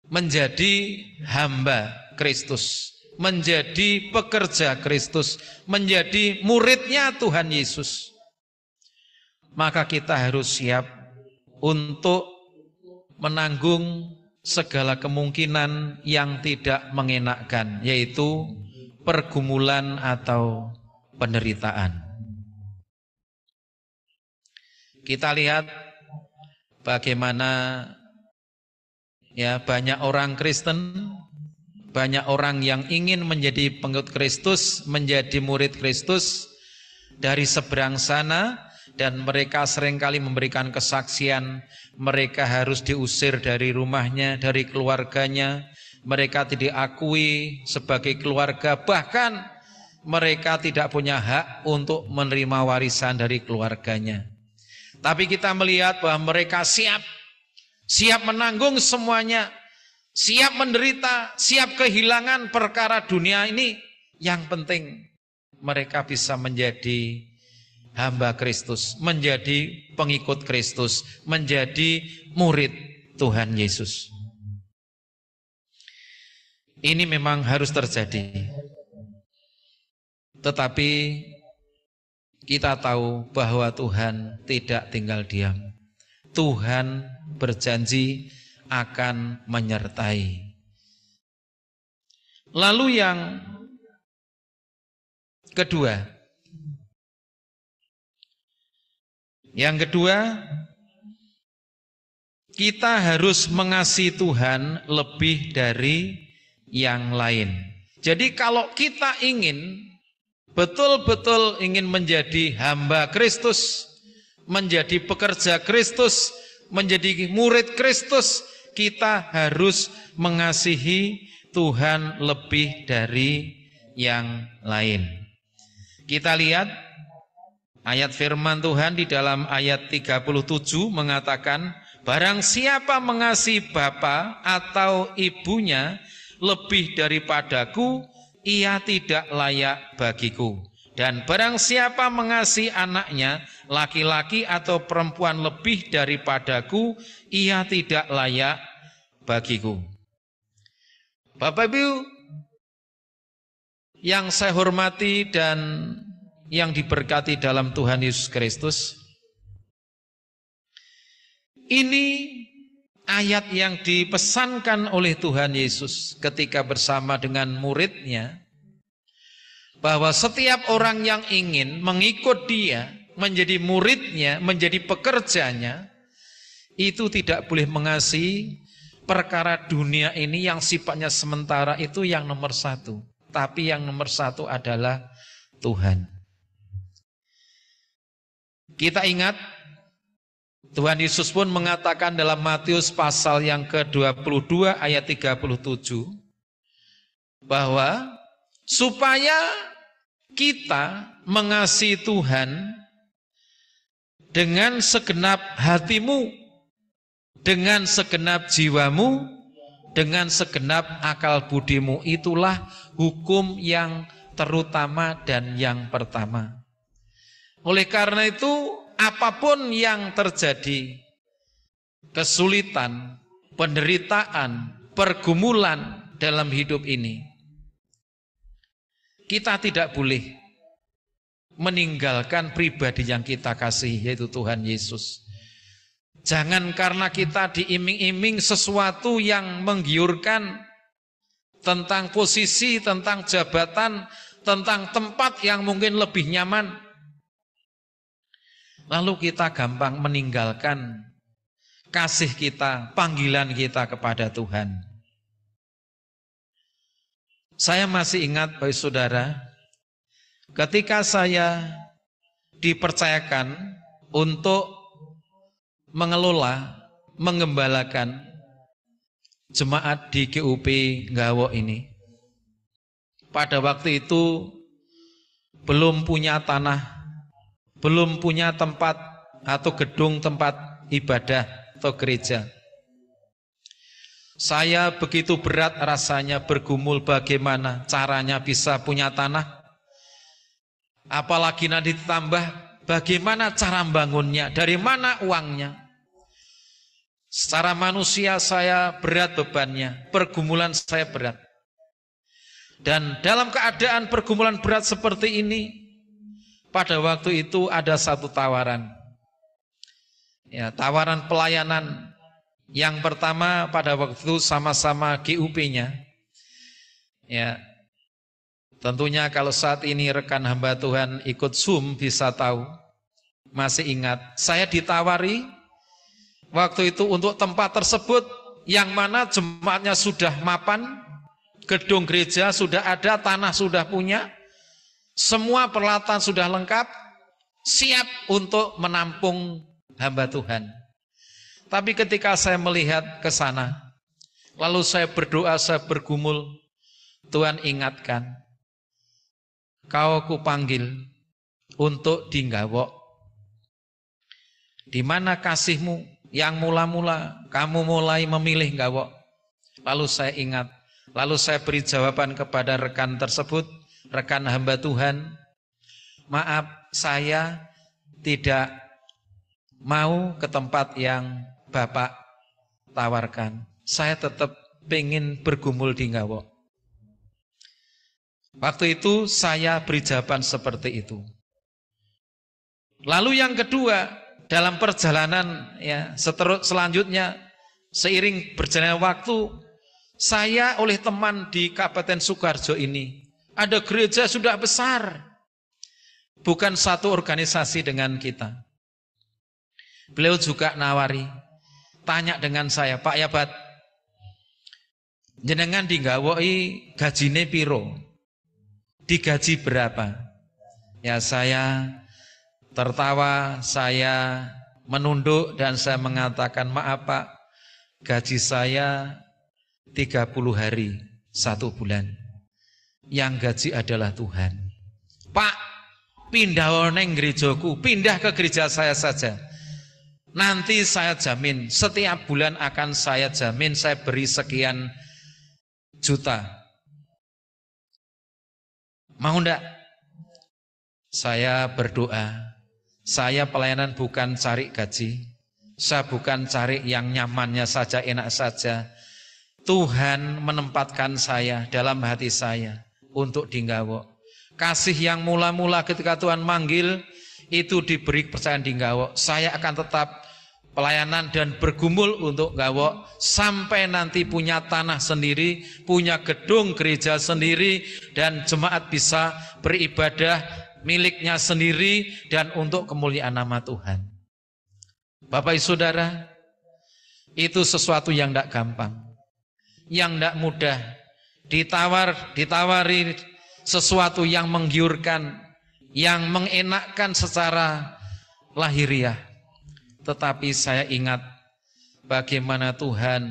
menjadi hamba Kristus, menjadi pekerja Kristus, menjadi muridnya Tuhan Yesus, maka kita harus siap untuk menanggung segala kemungkinan yang tidak mengenakkan, yaitu pergumulan atau penderitaan. Kita lihat bagaimana banyak orang Kristen, banyak orang yang ingin menjadi pengikut Kristus, menjadi murid Kristus dari seberang sana, dan mereka seringkali memberikan kesaksian, mereka harus diusir dari rumahnya, dari keluarganya, mereka tidak diakui sebagai keluarga, bahkan mereka tidak punya hak untuk menerima warisan dari keluarganya. Tapi kita melihat bahwa mereka siap menanggung semuanya, siap menderita, siap kehilangan perkara dunia ini. Yang penting mereka bisa menjadi hamba Kristus, menjadi pengikut Kristus, menjadi murid Tuhan Yesus. Ini memang harus terjadi. Tetapi kita tahu bahwa Tuhan tidak tinggal diam. Tuhan berjanji akan menyertai. Lalu yang kedua, kita harus mengasihi Tuhan lebih dari yang lain. Jadi kalau kita betul-betul ingin menjadi hamba Kristus, menjadi pekerja Kristus, menjadi murid Kristus, kita harus mengasihi Tuhan lebih dari yang lain. Kita lihat ayat firman Tuhan di dalam ayat 37 mengatakan, barang siapa mengasihi bapa atau ibunya lebih daripadaku, ia tidak layak bagiku. Dan barang siapa mengasihi anaknya, laki-laki atau perempuan lebih daripadaku, ia tidak layak bagiku. Bapak Ibu yang saya hormati dan yang diberkati dalam Tuhan Yesus Kristus, ini ayat yang dipesankan oleh Tuhan Yesus ketika bersama dengan muridnya, bahwa setiap orang yang ingin mengikut Dia, menjadi muridnya, menjadi pekerjanya, itu tidak boleh mengasihi perkara dunia ini yang sifatnya sementara, itu yang nomor satu. Tapi yang nomor satu adalah Tuhan. Kita ingat Tuhan Yesus pun mengatakan dalam Matius pasal yang ke-22 ayat 37 bahwa supaya kita mengasihi Tuhan dengan segenap hatimu, dengan segenap jiwamu, dengan segenap akal budimu. Itulah hukum yang terutama dan yang pertama. Oleh karena itu, apapun yang terjadi, kesulitan, penderitaan, pergumulan dalam hidup ini, kita tidak boleh meninggalkan pribadi yang kita kasih, yaitu Tuhan Yesus. Jangan karena kita diiming-iming sesuatu yang menggiurkan, tentang posisi, tentang jabatan, tentang tempat yang mungkin lebih nyaman. Lalu kita gampang meninggalkan kasih kita, panggilan kita kepada Tuhan. Saya masih ingat, Bapak Saudara, ketika saya dipercayakan untuk mengelola, mengembalakan jemaat di GUP Nggawo ini. Pada waktu itu belum punya tanah, belum punya tempat atau gedung tempat ibadah atau gereja. Saya begitu berat rasanya bergumul bagaimana caranya bisa punya tanah. Apalagi nanti ditambah bagaimana cara membangunnya, dari mana uangnya. Secara manusia saya berat bebannya, pergumulan saya berat. Dan dalam keadaan pergumulan berat seperti ini, pada waktu itu ada satu tawaran. Ya, tawaran pelayanan. Yang pertama pada waktu itu sama-sama GUP-nya. Ya, tentunya kalau saat ini rekan hamba Tuhan ikut Zoom bisa tahu. Masih ingat, saya ditawari waktu itu untuk tempat tersebut yang mana jemaatnya sudah mapan, gedung gereja sudah ada, tanah sudah punya, semua peralatan sudah lengkap, siap untuk menampung hamba Tuhan. Tapi ketika saya melihat ke sana, lalu saya berdoa, saya bergumul, Tuhan ingatkan, kau kupanggil untuk di Nggawo. Di mana kasihmu yang mula-mula kamu mulai memilih Nggawo? Lalu saya ingat, lalu saya beri jawaban kepada rekan tersebut, rekan hamba Tuhan, maaf saya tidak mau ke tempat yang Bapak tawarkan. Saya tetap pengen bergumul di Nggawo. Waktu itu saya beri jawaban seperti itu. Lalu yang kedua, dalam perjalanan ya selanjutnya, seiring berjalannya waktu, saya oleh teman di Kabupaten Sukoharjo ini, ada gereja sudah besar, bukan satu organisasi dengan kita. Beliau juga nawari, tanya dengan saya, Pak Yabat, jenengan di Nggawoi gajine piro? Digaji berapa? Ya saya tertawa, saya menunduk dan saya mengatakan, maaf Pak, gaji saya 30 hari 1 bulan. Yang gaji adalah Tuhan. Pak, pindah neng gerejaku, pindah ke gereja saya saja. Nanti saya jamin, setiap bulan akan saya jamin, saya beri sekian juta. Mau enggak? Saya berdoa, saya pelayanan bukan cari gaji, saya bukan cari yang nyamannya saja, enak saja. Tuhan menempatkan saya dalam hati saya untuk di Nggawo. Kasih yang mula-mula ketika Tuhan manggil, itu diberi kepercayaan di Nggawo. Saya akan tetap pelayanan dan bergumul untuk Nggawo sampai nanti punya tanah sendiri, punya gedung gereja sendiri, dan jemaat bisa beribadah miliknya sendiri dan untuk kemuliaan nama Tuhan. Bapak Ibu Saudara, itu sesuatu yang tidak gampang, yang tidak mudah. Ditawari sesuatu yang menggiurkan, yang mengenakkan secara lahiriah. Tetapi saya ingat bagaimana Tuhan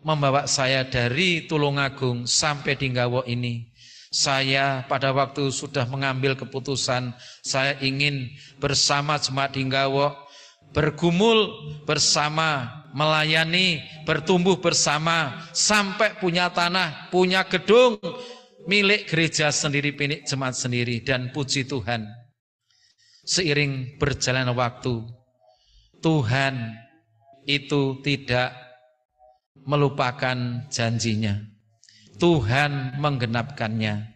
membawa saya dari Tulungagung sampai di Nggawo ini. Saya pada waktu sudah mengambil keputusan, saya ingin bersama jemaat di Nggawo, bergumul bersama, melayani, bertumbuh bersama, sampai punya tanah, punya gedung, milik gereja sendiri, milik jemaat sendiri. Dan puji Tuhan, seiring berjalannya waktu, Tuhan itu tidak melupakan janjinya. Tuhan menggenapkannya.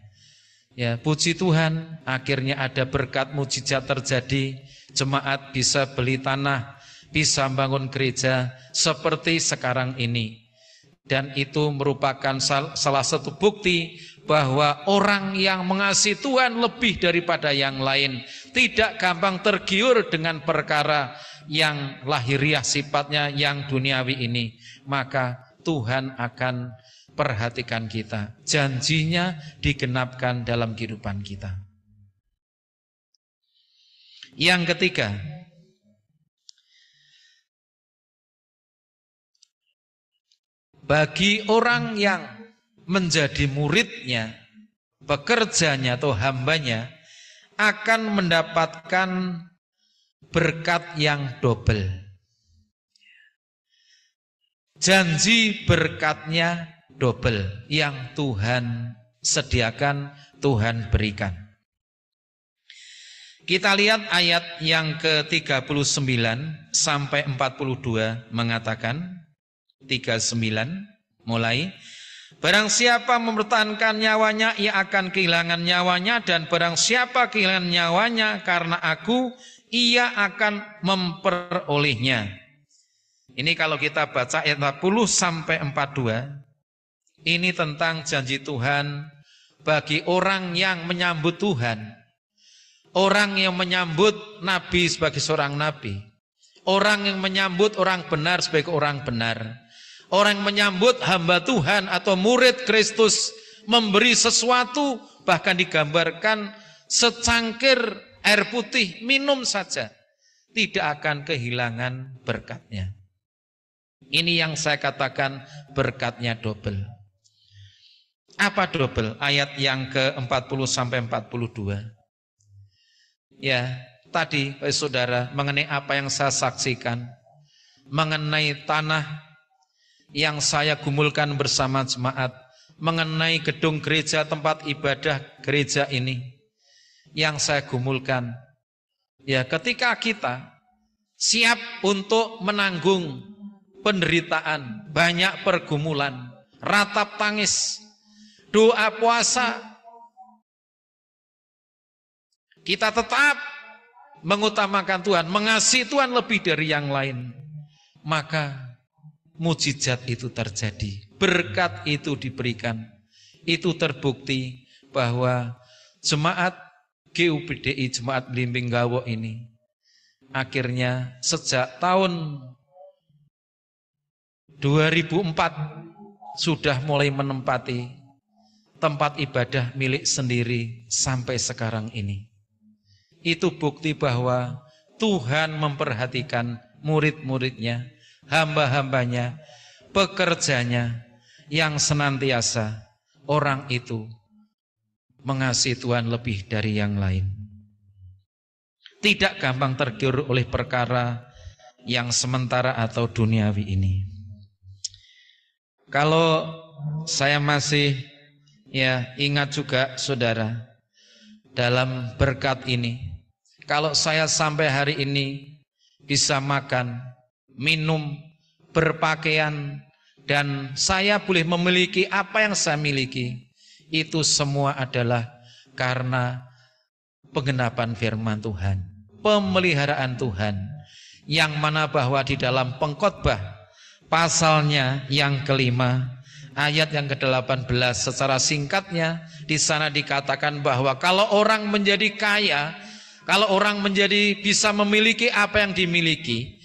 Ya, puji Tuhan, akhirnya ada berkat mujizat terjadi. Jemaat bisa beli tanah, bisa bangun gereja seperti sekarang ini. Dan itu merupakan salah satu bukti bahwa orang yang mengasihi Tuhan lebih daripada yang lain, tidak gampang tergiur dengan perkara yang lahiriah sifatnya, yang duniawi ini, maka Tuhan akan perhatikan kita. Janjinya digenapkan dalam kehidupan kita. Yang ketiga, bagi orang yang menjadi muridnya, pekerjanya atau hambanya akan mendapatkan berkat yang double. Janji berkatnya double yang Tuhan sediakan, Tuhan berikan. Kita lihat ayat yang ke-39 sampai 42 mengatakan, 39 mulai, barang siapa mempertahankan nyawanya, ia akan kehilangan nyawanya, dan barang siapa kehilangan nyawanya karena aku, ia akan memperolehnya. Ini kalau kita baca ayat 40 sampai 42, ini tentang janji Tuhan bagi orang yang menyambut Tuhan, orang yang menyambut Nabi sebagai seorang Nabi, orang yang menyambut orang benar sebagai orang benar, orang yang menyambut hamba Tuhan atau murid Kristus memberi sesuatu, bahkan digambarkan secangkir air putih, minum saja, tidak akan kehilangan berkatnya. Ini yang saya katakan berkatnya double. Apa double? Ayat yang ke-40 sampai 42. Ya, tadi saudara, mengenai apa yang saya saksikan, mengenai tanah yang saya gumulkan bersama jemaat, mengenai gedung gereja, tempat ibadah gereja ini yang saya gumulkan. Ya, ketika kita siap untuk menanggung penderitaan, banyak pergumulan, ratap tangis, doa puasa, kita tetap mengutamakan Tuhan, mengasihi Tuhan lebih dari yang lain, maka mujizat itu terjadi, berkat itu diberikan. Itu terbukti bahwa jemaat GUPDI, Jemaat Blimbing Gawo ini, akhirnya sejak tahun 2004 sudah mulai menempati tempat ibadah milik sendiri sampai sekarang ini. Itu bukti bahwa Tuhan memperhatikan murid-muridnya, hamba-hambanya, pekerjanya, yang senantiasa orang itu mengasihi Tuhan lebih dari yang lain. Tidak gampang tergiur oleh perkara yang sementara atau duniawi ini. Kalau saya masih ingat juga saudara, dalam berkat ini, kalau saya sampai hari ini bisa makan, minum, berpakaian, dan saya boleh memiliki apa yang saya miliki, itu semua adalah karena penggenapan firman Tuhan, pemeliharaan Tuhan, yang mana bahwa di dalam Pengkhotbah pasalnya yang ke-5 ayat yang ke-18 secara singkatnya di sana dikatakan bahwa kalau orang menjadi kaya, kalau orang menjadi bisa memiliki apa yang dimiliki,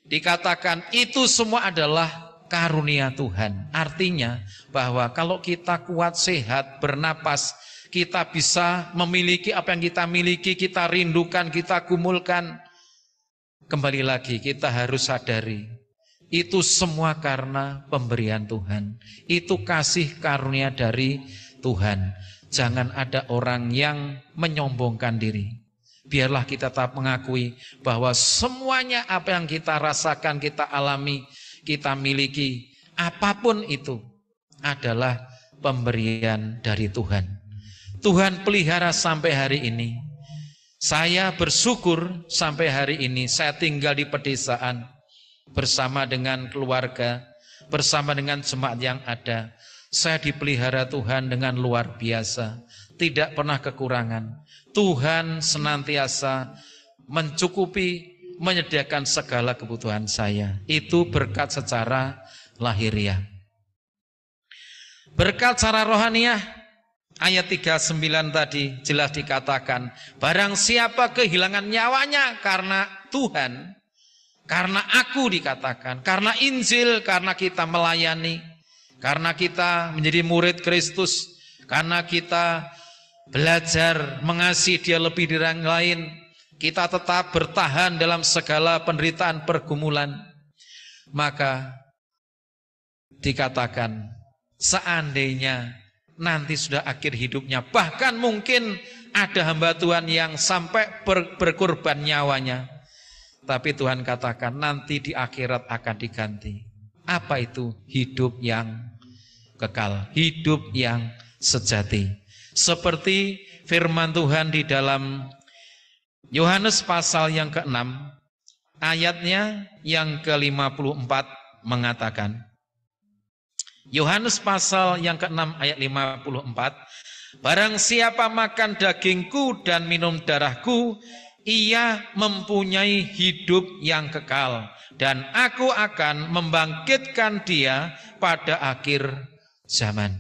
dikatakan itu semua adalah karunia Tuhan. Artinya bahwa kalau kita kuat, sehat, bernapas, kita bisa memiliki apa yang kita miliki, kita rindukan, kita gumulkan. Kembali lagi kita harus sadari, itu semua karena pemberian Tuhan. Itu kasih karunia dari Tuhan. Jangan ada orang yang menyombongkan diri. Biarlah kita tetap mengakui bahwa semuanya apa yang kita rasakan, kita alami, kita miliki, apapun itu adalah pemberian dari Tuhan. Tuhan pelihara sampai hari ini. Saya bersyukur sampai hari ini saya tinggal di pedesaan bersama dengan keluarga, bersama dengan jemaat yang ada. Saya dipelihara Tuhan dengan luar biasa, tidak pernah kekurangan. Tuhan senantiasa mencukupi, menyediakan segala kebutuhan saya. Itu berkat secara lahiriah. Berkat secara rohaniah, ayat 39 tadi jelas dikatakan, barang siapa kehilangan nyawanya karena Tuhan, karena aku dikatakan, karena Injil, karena kita melayani, karena kita menjadi murid Kristus, karena kita belajar mengasihi Dia lebih dari yang lain, kita tetap bertahan dalam segala penderitaan pergumulan, maka dikatakan seandainya nanti sudah akhir hidupnya, bahkan mungkin ada hamba Tuhan yang sampai berkorban nyawanya, tapi Tuhan katakan nanti di akhirat akan diganti. Apa itu? Hidup yang kekal, hidup yang sejati. Seperti firman Tuhan di dalam Yohanes pasal yang ke-6, ayatnya yang ke-54 mengatakan, Yohanes pasal yang ke-6 ayat 54, barang siapa makan dagingku dan minum darahku, ia mempunyai hidup yang kekal, dan aku akan membangkitkan dia pada akhir zaman.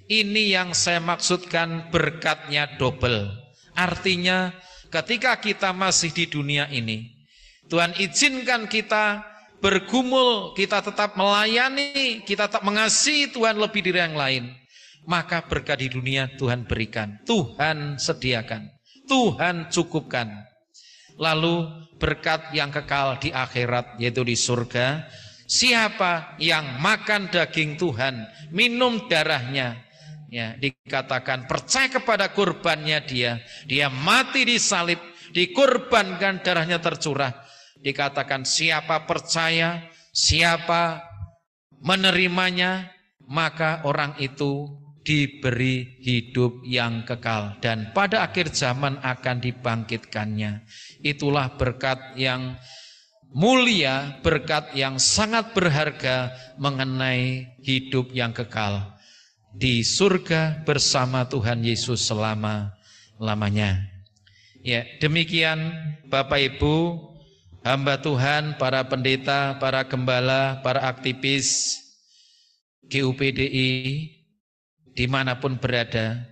Ini yang saya maksudkan berkatnya double. Artinya ketika kita masih di dunia ini, Tuhan izinkan kita bergumul, kita tetap melayani, kita tetap mengasihi Tuhan lebih dari yang lain, maka berkat di dunia Tuhan berikan, Tuhan sediakan, Tuhan cukupkan. Lalu berkat yang kekal di akhirat, yaitu di surga. Siapa yang makan daging Tuhan, minum darahnya, ya, dikatakan percaya kepada kurbannya dia mati disalib, dikorbankan, darahnya tercurah. Dikatakan siapa percaya, siapa menerimanya, maka orang itu diberi hidup yang kekal, dan pada akhir zaman akan dibangkitkannya. Itulah berkat yang mulia, berkat yang sangat berharga mengenai hidup yang kekal di surga bersama Tuhan Yesus selama-lamanya. Ya, demikian Bapak Ibu, hamba Tuhan, para pendeta, para gembala, para aktivis GUPDI dimanapun berada.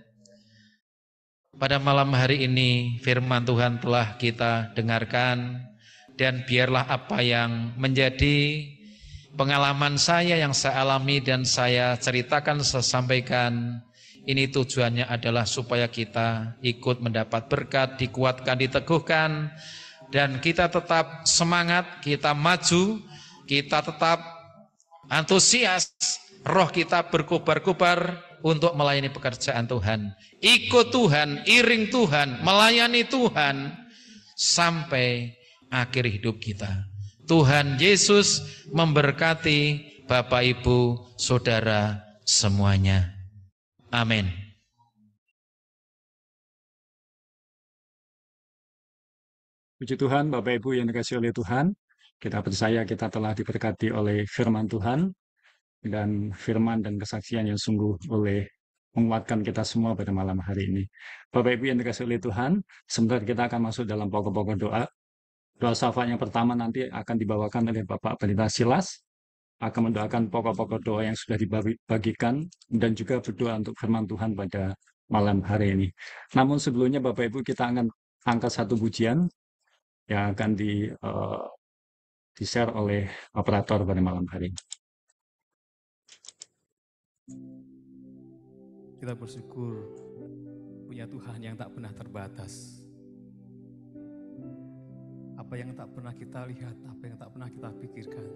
Pada malam hari ini firman Tuhan telah kita dengarkan, dan biarlah apa yang menjadi pengalaman saya yang saya alami dan saya ceritakan, saya sampaikan, ini tujuannya adalah supaya kita ikut mendapat berkat, dikuatkan, diteguhkan, dan kita tetap semangat, kita maju, kita tetap antusias, roh kita berkobar-kobar untuk melayani pekerjaan Tuhan. Ikut Tuhan, iring Tuhan, melayani Tuhan sampai akhir hidup kita. Tuhan Yesus memberkati Bapak Ibu Saudara semuanya. Amin. Puji Tuhan, Bapak Ibu yang dikasihi oleh Tuhan, kita percaya kita telah diberkati oleh firman Tuhan, dan firman dan kesaksian yang sungguh boleh menguatkan kita semua pada malam hari ini. Bapak Ibu yang dikasihi oleh Tuhan, sebentar kita akan masuk dalam pokok-pokok doa. Doa syafaat yang pertama nanti akan dibawakan oleh Bapak Pendeta Silas, akan mendoakan pokok-pokok doa yang sudah dibagikan, dan juga berdoa untuk firman Tuhan pada malam hari ini. Namun sebelumnya Bapak Ibu, kita akan angkat satu pujian yang akan di-share oleh operator pada malam hari ini. Kita bersyukur punya Tuhan yang tak pernah terbatas. Apa yang tak pernah kita lihat, apa yang tak pernah kita pikirkan.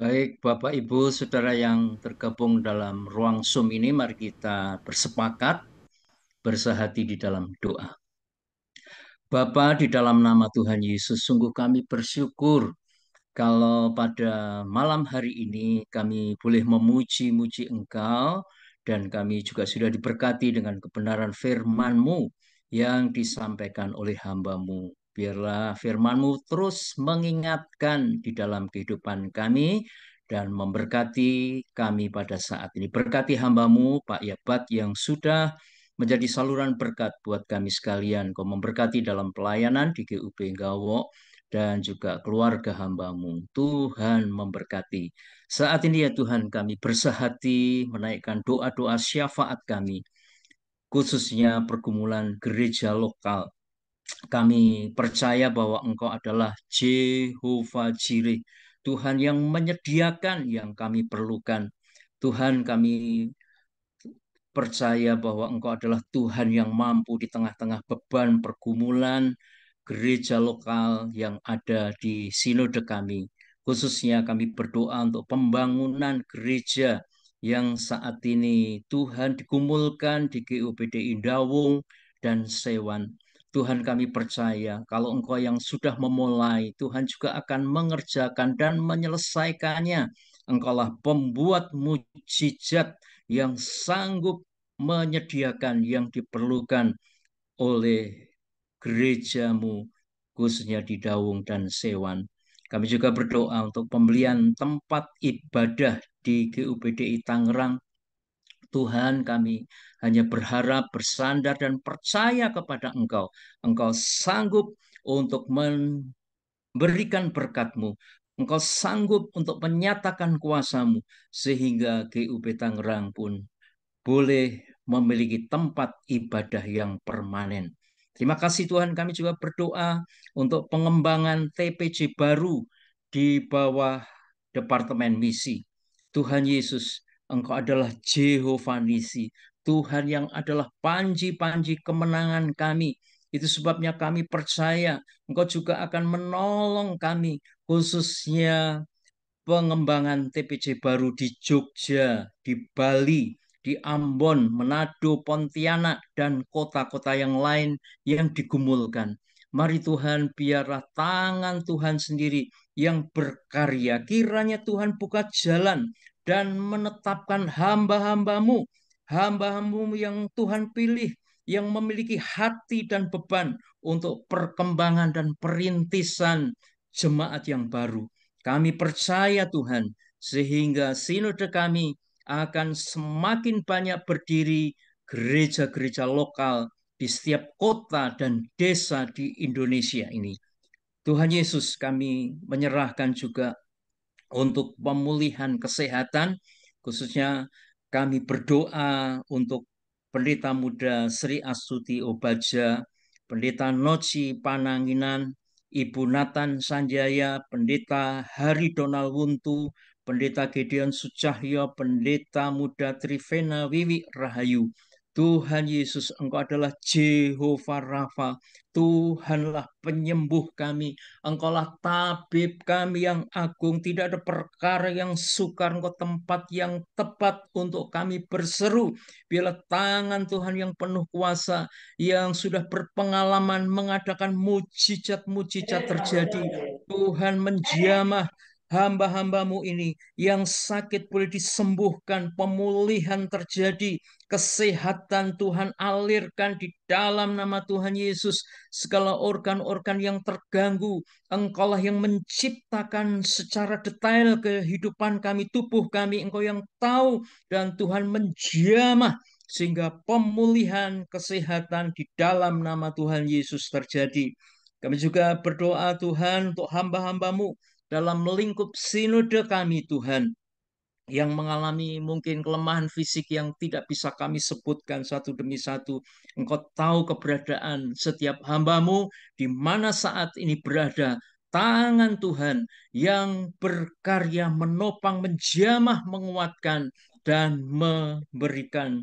Baik, Bapak Ibu, Saudara yang tergabung dalam ruang Zoom ini, mari kita bersepakat, bersehati di dalam doa. Bapa, di dalam nama Tuhan Yesus, sungguh kami bersyukur kalau pada malam hari ini kami boleh memuji-muji Engkau, dan kami juga sudah diberkati dengan kebenaran firman-Mu yang disampaikan oleh hamba-Mu. Biarlah firman-Mu terus mengingatkan di dalam kehidupan kami dan memberkati kami pada saat ini. Berkati hamba-Mu, Pak Yabat, yang sudah menjadi saluran berkat buat kami sekalian. Kau memberkati dalam pelayanan di GUP Gawo dan juga keluarga hamba-Mu. Tuhan memberkati. Saat ini ya Tuhan, kami bersehati menaikkan doa-doa syafaat kami, khususnya pergumulan gereja lokal. Kami percaya bahwa Engkau adalah Jehovah Jireh, Tuhan yang menyediakan yang kami perlukan. Tuhan, kami percaya bahwa Engkau adalah Tuhan yang mampu di tengah-tengah beban pergumulan gereja lokal yang ada di sinode kami. Khususnya kami berdoa untuk pembangunan gereja yang saat ini Tuhan digumulkan di GUPD Indawung dan Sewan. Tuhan, kami percaya kalau Engkau yang sudah memulai, Tuhan juga akan mengerjakan dan menyelesaikannya. Engkaulah pembuat mujizat yang sanggup menyediakan yang diperlukan oleh gereja-Mu, khususnya di Dawung dan Sewan. Kami juga berdoa untuk pembelian tempat ibadah di GUPDI Tangerang. Tuhan, kami hanya berharap, bersandar, dan percaya kepada Engkau. Engkau sanggup untuk memberikan berkat-Mu. Engkau sanggup untuk menyatakan kuasa-Mu, sehingga GUP Tangerang pun boleh memiliki tempat ibadah yang permanen. Terima kasih Tuhan, kami juga berdoa untuk pengembangan TPJ baru di bawah Departemen Misi. Tuhan Yesus, Engkau adalah Jehovah Nisi, Tuhan yang adalah panji-panji kemenangan kami. Itu sebabnya kami percaya Engkau juga akan menolong kami, khususnya pengembangan TPJ baru di Jogja, di Bali, di Ambon, Manado, Pontianak, dan kota-kota yang lain yang digumulkan. Mari Tuhan, biarlah tangan Tuhan sendiri yang berkarya. Kiranya Tuhan buka jalan dan menetapkan hamba-hamba-Mu, hamba-hamba-Mu yang Tuhan pilih, yang memiliki hati dan beban untuk perkembangan dan perintisan jemaat yang baru. Kami percaya Tuhan, sehingga sinode kami akan semakin banyak berdiri gereja-gereja lokal di setiap kota dan desa di Indonesia ini. Tuhan Yesus, kami menyerahkan juga untuk pemulihan kesehatan, khususnya kami berdoa untuk Pendeta Muda Sri Astuti Obaja, Pendeta Noci Pananginan, Ibu Nathan Sanjaya, Pendeta Hari Donald Wuntu, Pendeta Gideon Sucahyo, Pendeta Muda Trivena Wiwi Rahayu. Tuhan Yesus, Engkau adalah Jehovah Rafa, Tuhanlah penyembuh kami, Engkaulah tabib kami yang agung. Tidak ada perkara yang sukar, Engkau tempat yang tepat untuk kami berseru. Biarlah tangan Tuhan yang penuh kuasa, yang sudah berpengalaman mengadakan mujizat-mujizat terjadi. Tuhan menjamah hamba-hamba-Mu ini, yang sakit boleh disembuhkan, pemulihan terjadi, kesehatan Tuhan alirkan di dalam nama Tuhan Yesus. Segala organ-organ yang terganggu, Engkaulah yang menciptakan secara detail kehidupan kami, tubuh kami, Engkau yang tahu, dan Tuhan menjamah sehingga pemulihan kesehatan di dalam nama Tuhan Yesus terjadi. Kami juga berdoa Tuhan untuk hamba-hamba-Mu dalam lingkup sinode kami Tuhan, yang mengalami mungkin kelemahan fisik yang tidak bisa kami sebutkan satu demi satu. Engkau tahu keberadaan setiap hamba-Mu di mana saat ini berada. Tangan Tuhan yang berkarya menopang, menjamah, menguatkan, dan memberikan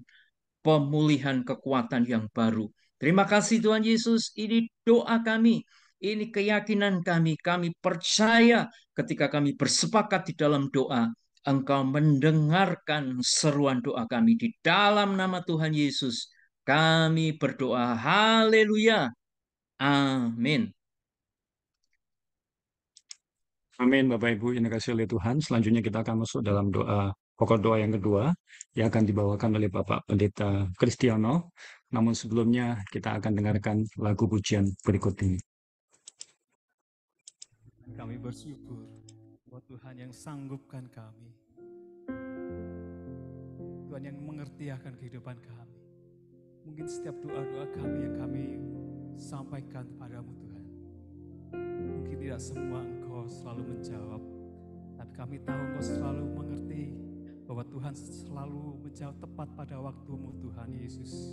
pemulihan kekuatan yang baru. Terima kasih Tuhan Yesus, ini doa kami. Ini keyakinan kami. Kami percaya ketika kami bersepakat di dalam doa, Engkau mendengarkan seruan doa kami. Di dalam nama Tuhan Yesus, kami berdoa. Haleluya. Amin. Amin, Bapak Ibu yang dikasihi oleh Tuhan. Selanjutnya kita akan masuk dalam doa, pokok doa yang kedua, yang akan dibawakan oleh Bapak Pendeta Kristiano. Namun sebelumnya kita akan dengarkan lagu pujian berikut ini. Kami bersyukur buat Tuhan yang sanggupkan kami. Tuhan yang mengerti akan kehidupan kami. Mungkin setiap doa-doa kami yang kami sampaikan kepadamu Tuhan. Mungkin tidak semua Engkau selalu menjawab, tapi kami tahu Engkau selalu mengerti bahwa Tuhan selalu menjawab tepat pada waktumu Tuhan Yesus.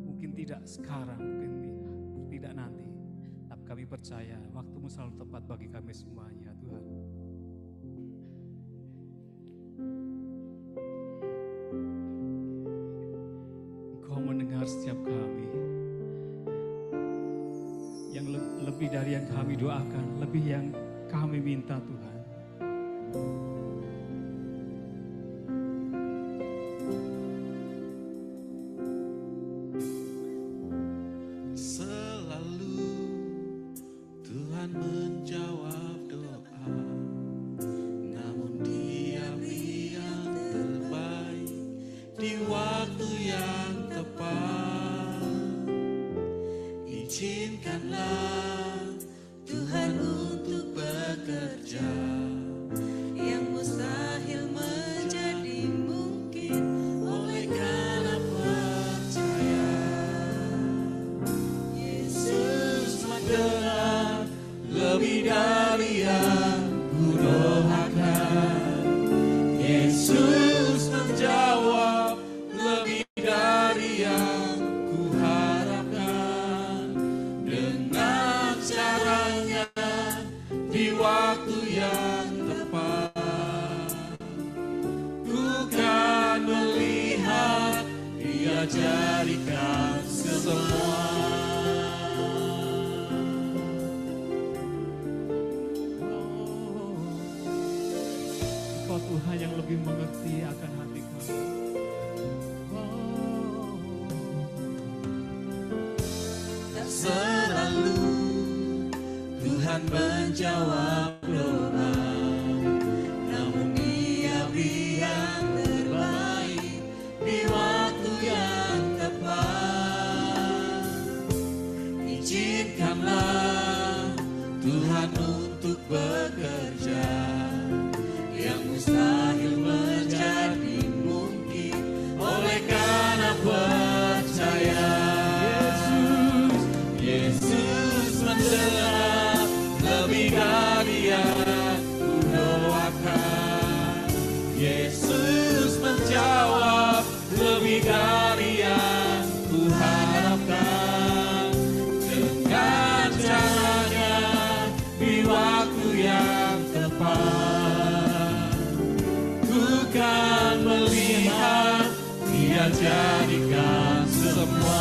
Mungkin tidak sekarang, mungkin tidak nanti, tapi kami percaya waktumu selalu tepat bagi kami semuanya Tuhan. Engkau mendengar setiap kami. Yang lebih dari yang kami doakan, lebih yang kami minta Tuhan. Selalu Tuhan menjawab doa, namun Dia yang terbaik di waktu yang tepat. Izinkanlah Tuhan untuk bekerja, yang mustahil menjadi mungkin oleh karena percaya. Yesus mendengar lebih dari yang ku doakan. Yesus menjawab lebih dari yang ku harapkan. Dengan caranya di waktu yang tepat, ku kan melihat Dia jadikan semua. Engkau Tuhan yang lebih mengerti akan hati kami. Tak selalu Tuhan menjawab doa, namun Dia yang terbaik di waktu yang tepat. Izinkanlah Tuhan untuk bekerja, yang mustahil menjadi mungkin oleh karena percaya. Yesus mendengar lebih dari yang ku doakan. Yesus menjawab lebih dari yang ku harapkan. Dengan caranya di waktu yang tepat, ku kan melihat Dia jadikan semua.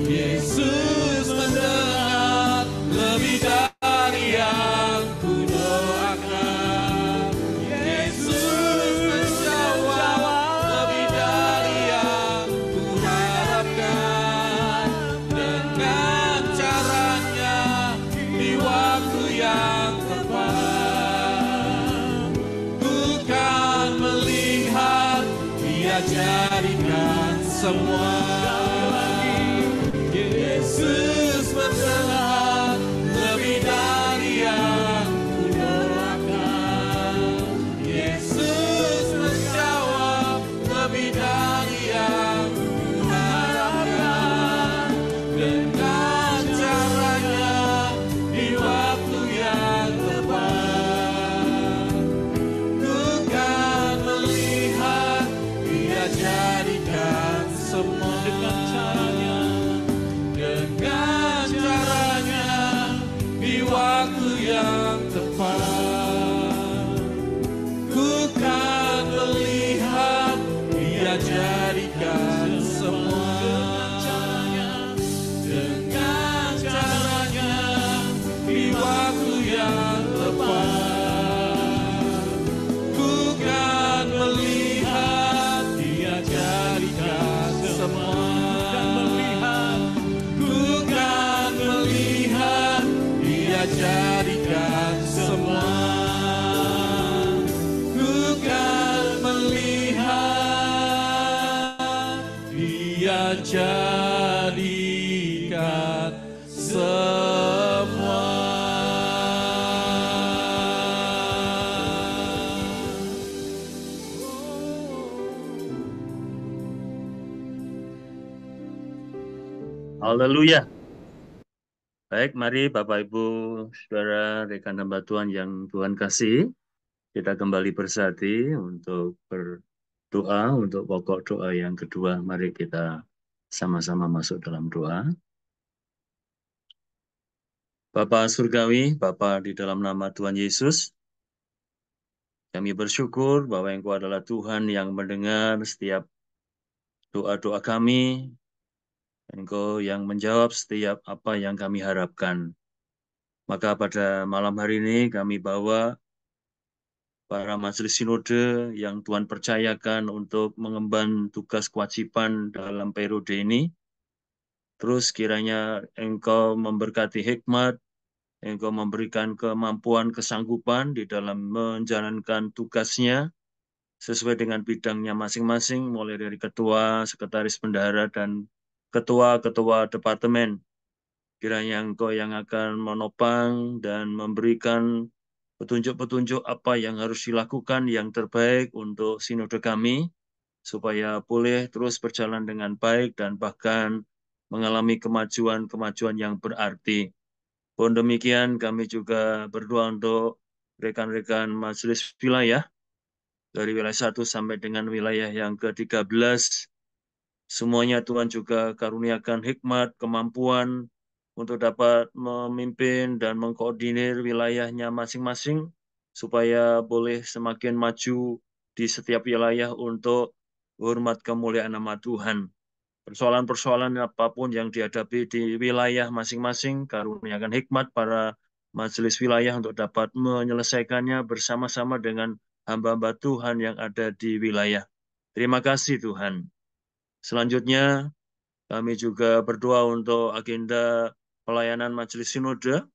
Yesus mendengar lebih dari yang ku doakan. Yesus menjawab lebih dari yang ku harapkan. Dengan caranya di waktu yang tepat, ku kan melihat Dia jadikan semua. Yesus mendengar lebih dari yang ku doakan. Yesus menjawab lebih dari yang ku harapkan. Dengan caranya di waktu yang tepat, ku kan melihat Dia jadikan semua. Dengan caranya, dengan menjadikan semua. Haleluya. Baik, mari Bapak Ibu, Saudara, rekan hamba Tuhan yang Tuhan kasih, kita kembali bersatu untuk berdoa untuk pokok doa yang kedua. Mari kita sama-sama masuk dalam doa. Bapa Surgawi, Bapa di dalam nama Tuhan Yesus, kami bersyukur bahwa Engkau adalah Tuhan yang mendengar setiap doa-doa kami, Engkau yang menjawab setiap apa yang kami harapkan. Maka pada malam hari ini kami bawa para majelis sinode yang Tuhan percayakan untuk mengemban tugas kewajiban dalam periode ini. Terus kiranya Engkau memberkati hikmat, Engkau memberikan kemampuan, kesanggupan di dalam menjalankan tugasnya sesuai dengan bidangnya masing-masing, mulai dari ketua, sekretaris bendahara, dan ketua-ketua departemen. Kiranya Engkau yang akan menopang dan memberikan petunjuk-petunjuk apa yang harus dilakukan yang terbaik untuk sinode kami, supaya boleh terus berjalan dengan baik dan bahkan mengalami kemajuan-kemajuan yang berarti. Pun demikian kami juga berdoa untuk rekan-rekan majelis wilayah, dari wilayah 1 sampai dengan wilayah yang ke-13, semuanya Tuhan juga karuniakan hikmat, kemampuan untuk dapat memimpin dan mengkoordinir wilayahnya masing-masing, supaya boleh semakin maju di setiap wilayah untuk hormat kemuliaan nama Tuhan. Persoalan-persoalan apapun yang dihadapi di wilayah masing-masing, karuniakan hikmat para majelis wilayah untuk dapat menyelesaikannya bersama-sama dengan hamba-hamba Tuhan yang ada di wilayah. Terima kasih Tuhan. Selanjutnya, kami juga berdoa untuk agenda pelayanan majelis sinode,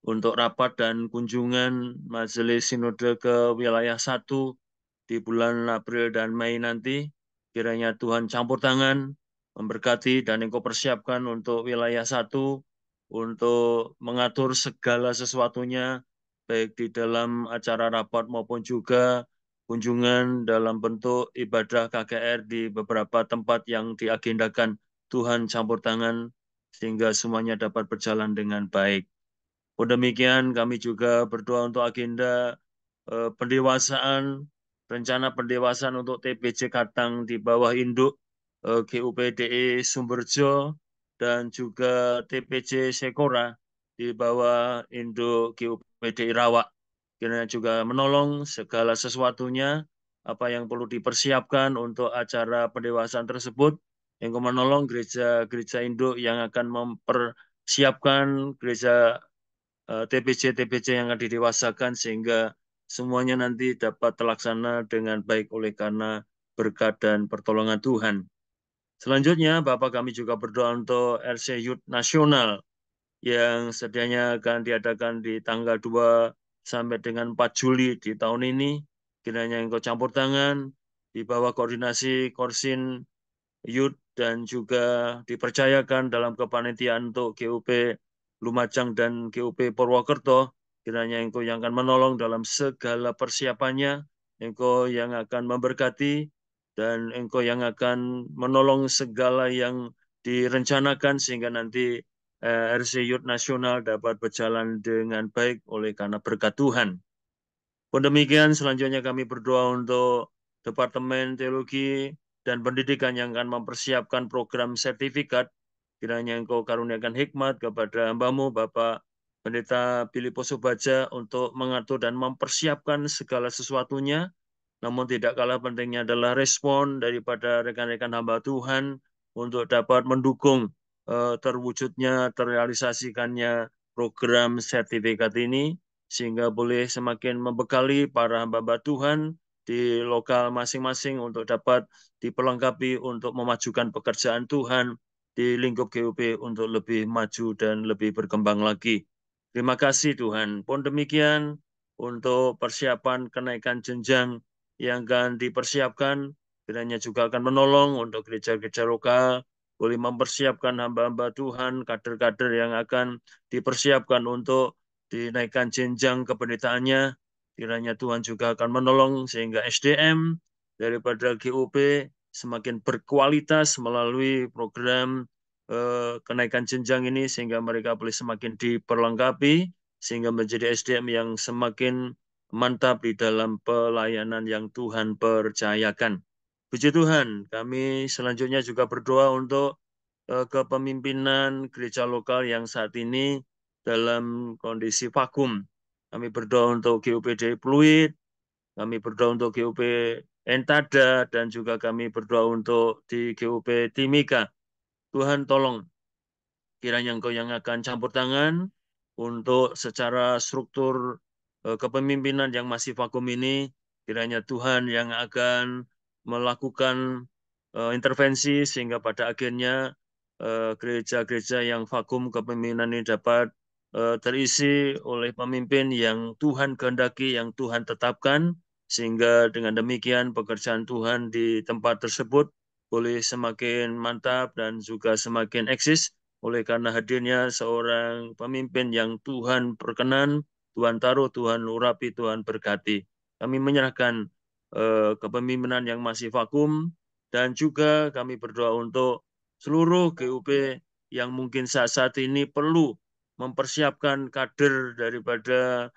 untuk rapat dan kunjungan majelis sinode ke wilayah 1 di bulan April dan Mei nanti. Kiranya Tuhan campur tangan, memberkati, dan Engkau persiapkan untuk wilayah 1 untuk mengatur segala sesuatunya, baik di dalam acara rapat maupun juga kunjungan dalam bentuk ibadah KKR di beberapa tempat yang diagendakan. Tuhan campur tangan sehingga semuanya dapat berjalan dengan baik. Demikian kami juga berdoa untuk agenda pendewasaan, rencana pendewasaan untuk TPJ Katang di bawah induk GUPDI Sumberjo, dan juga TPJ Sekora di bawah induk GUPDI Rawak. Kiranya juga menolong segala sesuatunya, apa yang perlu dipersiapkan untuk acara pendewasaan tersebut, Engkau menolong gereja-gereja induk yang akan mempersiapkan gereja TPJ-TPJ yang akan didewasakan, sehingga semuanya nanti dapat terlaksana dengan baik oleh karena berkat dan pertolongan Tuhan. Selanjutnya, Bapak kami juga berdoa untuk RC Youth Nasional yang sedianya akan diadakan di tanggal 2 sampai dengan 4 Juli di tahun ini. Kiranya Engkau campur tangan di bawah koordinasi Korsin Youth, dan juga dipercayakan dalam kepanitiaan untuk GUP Lumajang dan GUP Purwokerto. Kiranya Engkau yang akan menolong dalam segala persiapannya, Engkau yang akan memberkati, dan Engkau yang akan menolong segala yang direncanakan, sehingga nanti RC Youth Nasional dapat berjalan dengan baik oleh karena berkat Tuhan. Pun demikian, selanjutnya kami berdoa untuk Departemen Teologi dan Pendidikan yang akan mempersiapkan program sertifikat. Kiranya Engkau karuniakan hikmat kepada hamba-Mu, Bapak Pendeta Filipus Subaja, untuk mengatur dan mempersiapkan segala sesuatunya. Namun tidak kalah pentingnya adalah respon daripada rekan-rekan hamba Tuhan untuk dapat mendukung terwujudnya, terrealisasikannya program sertifikat ini, sehingga boleh semakin membekali para hamba-hamba Tuhan di lokal masing-masing untuk dapat diperlengkapi untuk memajukan pekerjaan Tuhan di lingkup GUP untuk lebih maju dan lebih berkembang lagi. Terima kasih Tuhan. Pun demikian untuk persiapan kenaikan jenjang yang akan dipersiapkan kiranya juga akan menolong untuk gereja-gereja lokal, boleh mempersiapkan hamba-hamba Tuhan, kader-kader yang akan dipersiapkan untuk dinaikkan jenjang kependetaannya. Kiranya Tuhan juga akan menolong sehingga SDM daripada GUP semakin berkualitas melalui program kenaikan jenjang ini, sehingga mereka boleh semakin diperlengkapi, sehingga menjadi SDM yang semakin mantap di dalam pelayanan yang Tuhan percayakan. Puji Tuhan, kami selanjutnya juga berdoa untuk kepemimpinan gereja lokal yang saat ini dalam kondisi vakum. Kami berdoa untuk GUPD Pluit, kami berdoa untuk GUP Entada, dan juga kami berdoa untuk di GUP Timika. Tuhan tolong, kiranya Engkau yang akan campur tangan untuk secara struktur kepemimpinan yang masih vakum ini, kiranya Tuhan yang akan melakukan intervensi sehingga pada akhirnya gereja-gereja yang vakum kepemimpinan ini dapat terisi oleh pemimpin yang Tuhan kehendaki, yang Tuhan tetapkan, sehingga dengan demikian pekerjaan Tuhan di tempat tersebut boleh semakin mantap dan juga semakin eksis oleh karena hadirnya seorang pemimpin yang Tuhan perkenan, Tuhan taruh, Tuhan urapi, Tuhan berkati. Kami menyerahkan kepemimpinan yang masih vakum, dan juga kami berdoa untuk seluruh GUP yang mungkin saat-saat ini perlu mempersiapkan kader daripada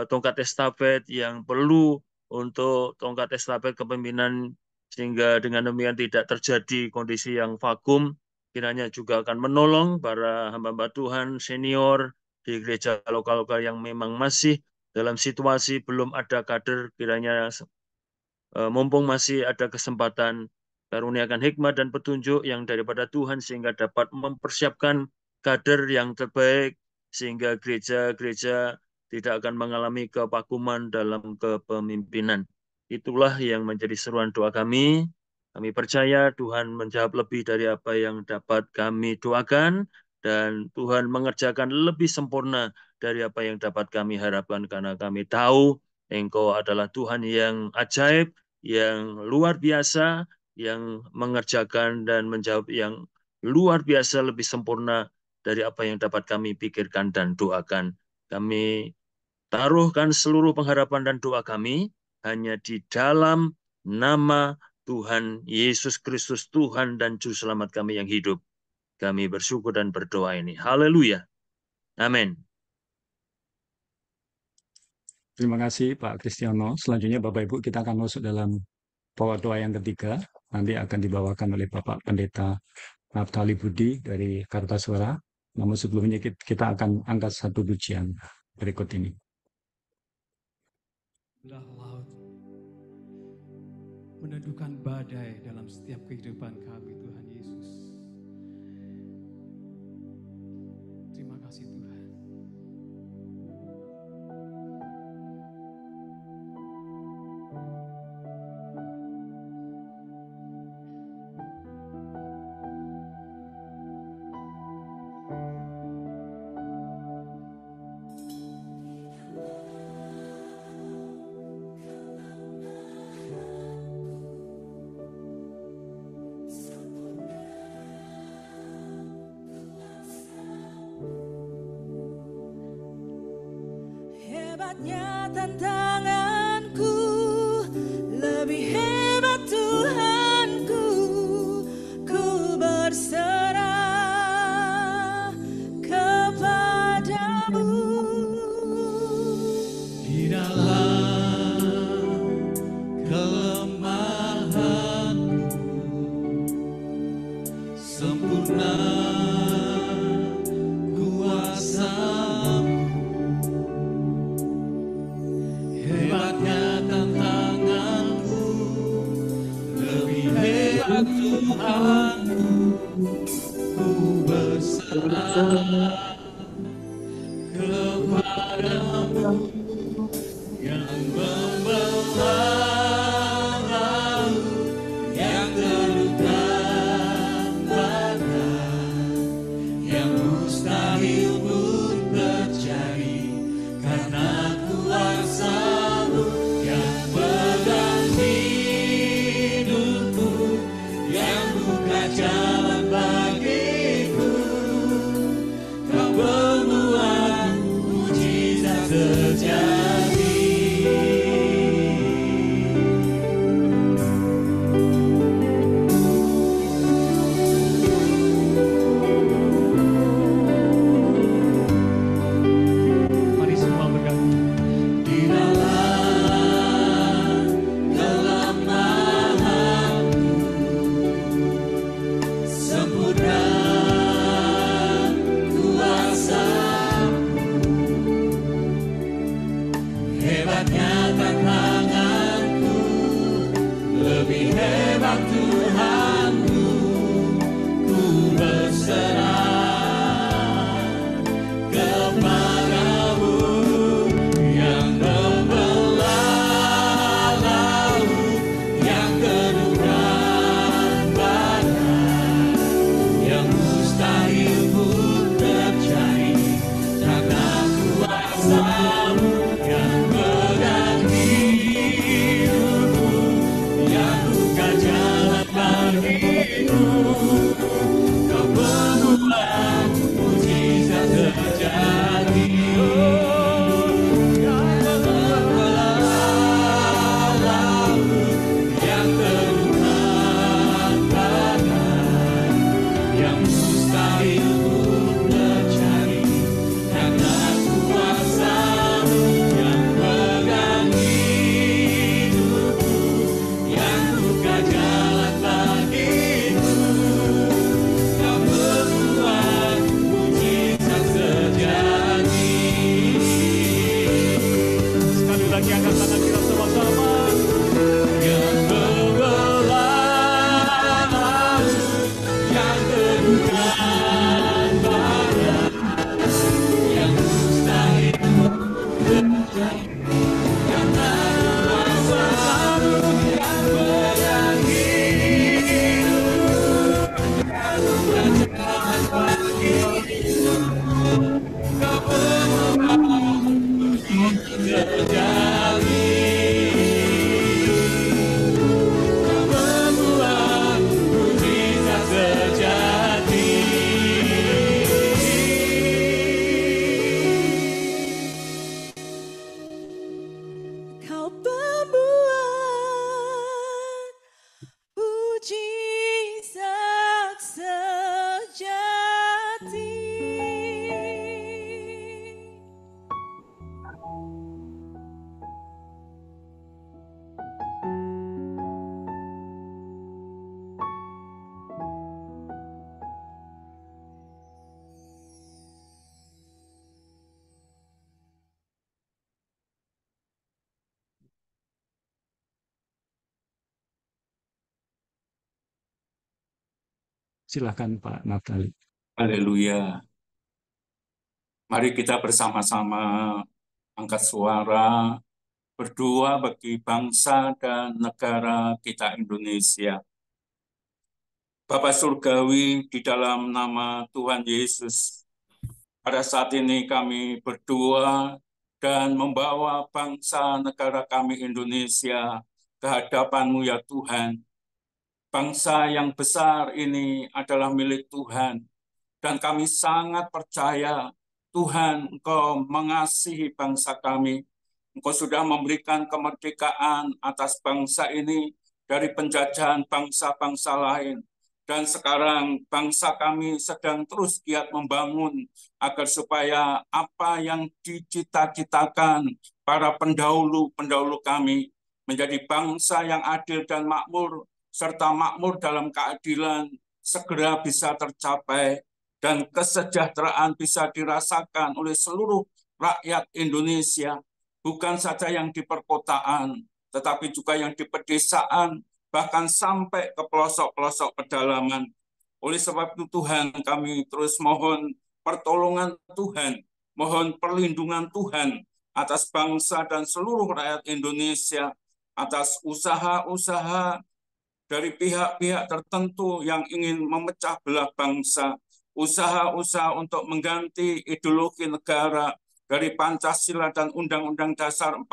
tongkat estafet, yang perlu untuk tongkat estafet kepemimpinan, sehingga dengan demikian tidak terjadi kondisi yang vakum. Kiranya juga akan menolong para hamba-hamba Tuhan senior di gereja lokal-lokal yang memang masih dalam situasi belum ada kader. Kiranya mumpung masih ada kesempatan, karuniakan hikmat dan petunjuk yang daripada Tuhan sehingga dapat mempersiapkan kader yang terbaik, sehingga gereja-gereja tidak akan mengalami kevakuman dalam kepemimpinan. Itulah yang menjadi seruan doa kami. Kami percaya Tuhan menjawab lebih dari apa yang dapat kami doakan, dan Tuhan mengerjakan lebih sempurna dari apa yang dapat kami harapkan, karena kami tahu Engkau adalah Tuhan yang ajaib, yang luar biasa, yang mengerjakan dan menjawab yang luar biasa lebih sempurna dari apa yang dapat kami pikirkan dan doakan. Kami taruhkan seluruh pengharapan dan doa kami hanya di dalam nama Tuhan Yesus Kristus, Tuhan dan Juru Selamat kami yang hidup. Kami bersyukur dan berdoa ini. Haleluya. Amin. Terima kasih Pak Kristiono. Selanjutnya Bapak Ibu kita akan masuk dalam pokok doa yang ketiga. Nanti akan dibawakan oleh Bapak Pendeta Naftali Budi dari Kartasura. Namun sebelumnya kita akan angkat satu pujian berikut ini. Belah laut meneduhkan badai dalam setiap kehidupan kami, Tuhan Yesus. Terima kasih Tuhan. Hebatnya tantanganku, lebih hebat Tuhanku, ku berserah kepadamu. Di dalam kelemahanku, sempurna kuasa-Mu. Hebatnya tantanganku, lebih hebat Tuhanku, ku berserah kepadamu, yang membelah laut, yang terlukan badai, yang mustahil pun terjadi karena kuasa-Mu, yang pegang hidupku lebih hebat Tuhanku, ku berserah kepadamu yang membelah laut, yang kedua yang mustahil pun terjadi karena kuasa-Mu yang pegang hidupku, yang buka jalan bagiku. Kau membuat mujizat terjadi. Yang membelah laut, yang terungkap badai, yang mustahil pun terjadi karena kuasa-Mu yang pegang hidupku, yang buka jalan bagiku. Kau membuat mujizat terjadi. Sekali lagi angkat tangan kita sama-sama. Yang membelah laut, yang teguhkan badai, yang mustahil terjadi karena kuasa-Mu yang pegang hidup, yang buka jalan bagiku. Kau membuat mujizat terjadi. Kau membuat mujizat terjadi. Kau pembuat mujizat sejati. Silakan Pak Naftali. Haleluya. Mari kita bersama-sama angkat suara, berdoa bagi bangsa dan negara kita Indonesia. Bapa Surgawi, di dalam nama Tuhan Yesus, pada saat ini kami berdoa dan membawa bangsa negara kami Indonesia ke hadapan-Mu ya Tuhan. Bangsa yang besar ini adalah milik Tuhan. Dan kami sangat percaya Tuhan, Engkau mengasihi bangsa kami. Engkau sudah memberikan kemerdekaan atas bangsa ini dari penjajahan bangsa-bangsa lain. Dan sekarang bangsa kami sedang terus giat membangun agar supaya apa yang dicita-citakan para pendahulu-pendahulu kami menjadi bangsa yang adil dan makmur, serta makmur dalam keadilan segera bisa tercapai dan kesejahteraan bisa dirasakan oleh seluruh rakyat Indonesia, bukan saja yang di perkotaan, tetapi juga yang di pedesaan, bahkan sampai ke pelosok-pelosok pedalaman. Oleh sebab itu Tuhan, kami terus mohon pertolongan Tuhan, mohon perlindungan Tuhan atas bangsa dan seluruh rakyat Indonesia, atas usaha-usaha dari pihak-pihak tertentu yang ingin memecah belah bangsa, usaha-usaha untuk mengganti ideologi negara dari Pancasila dan Undang-Undang Dasar 45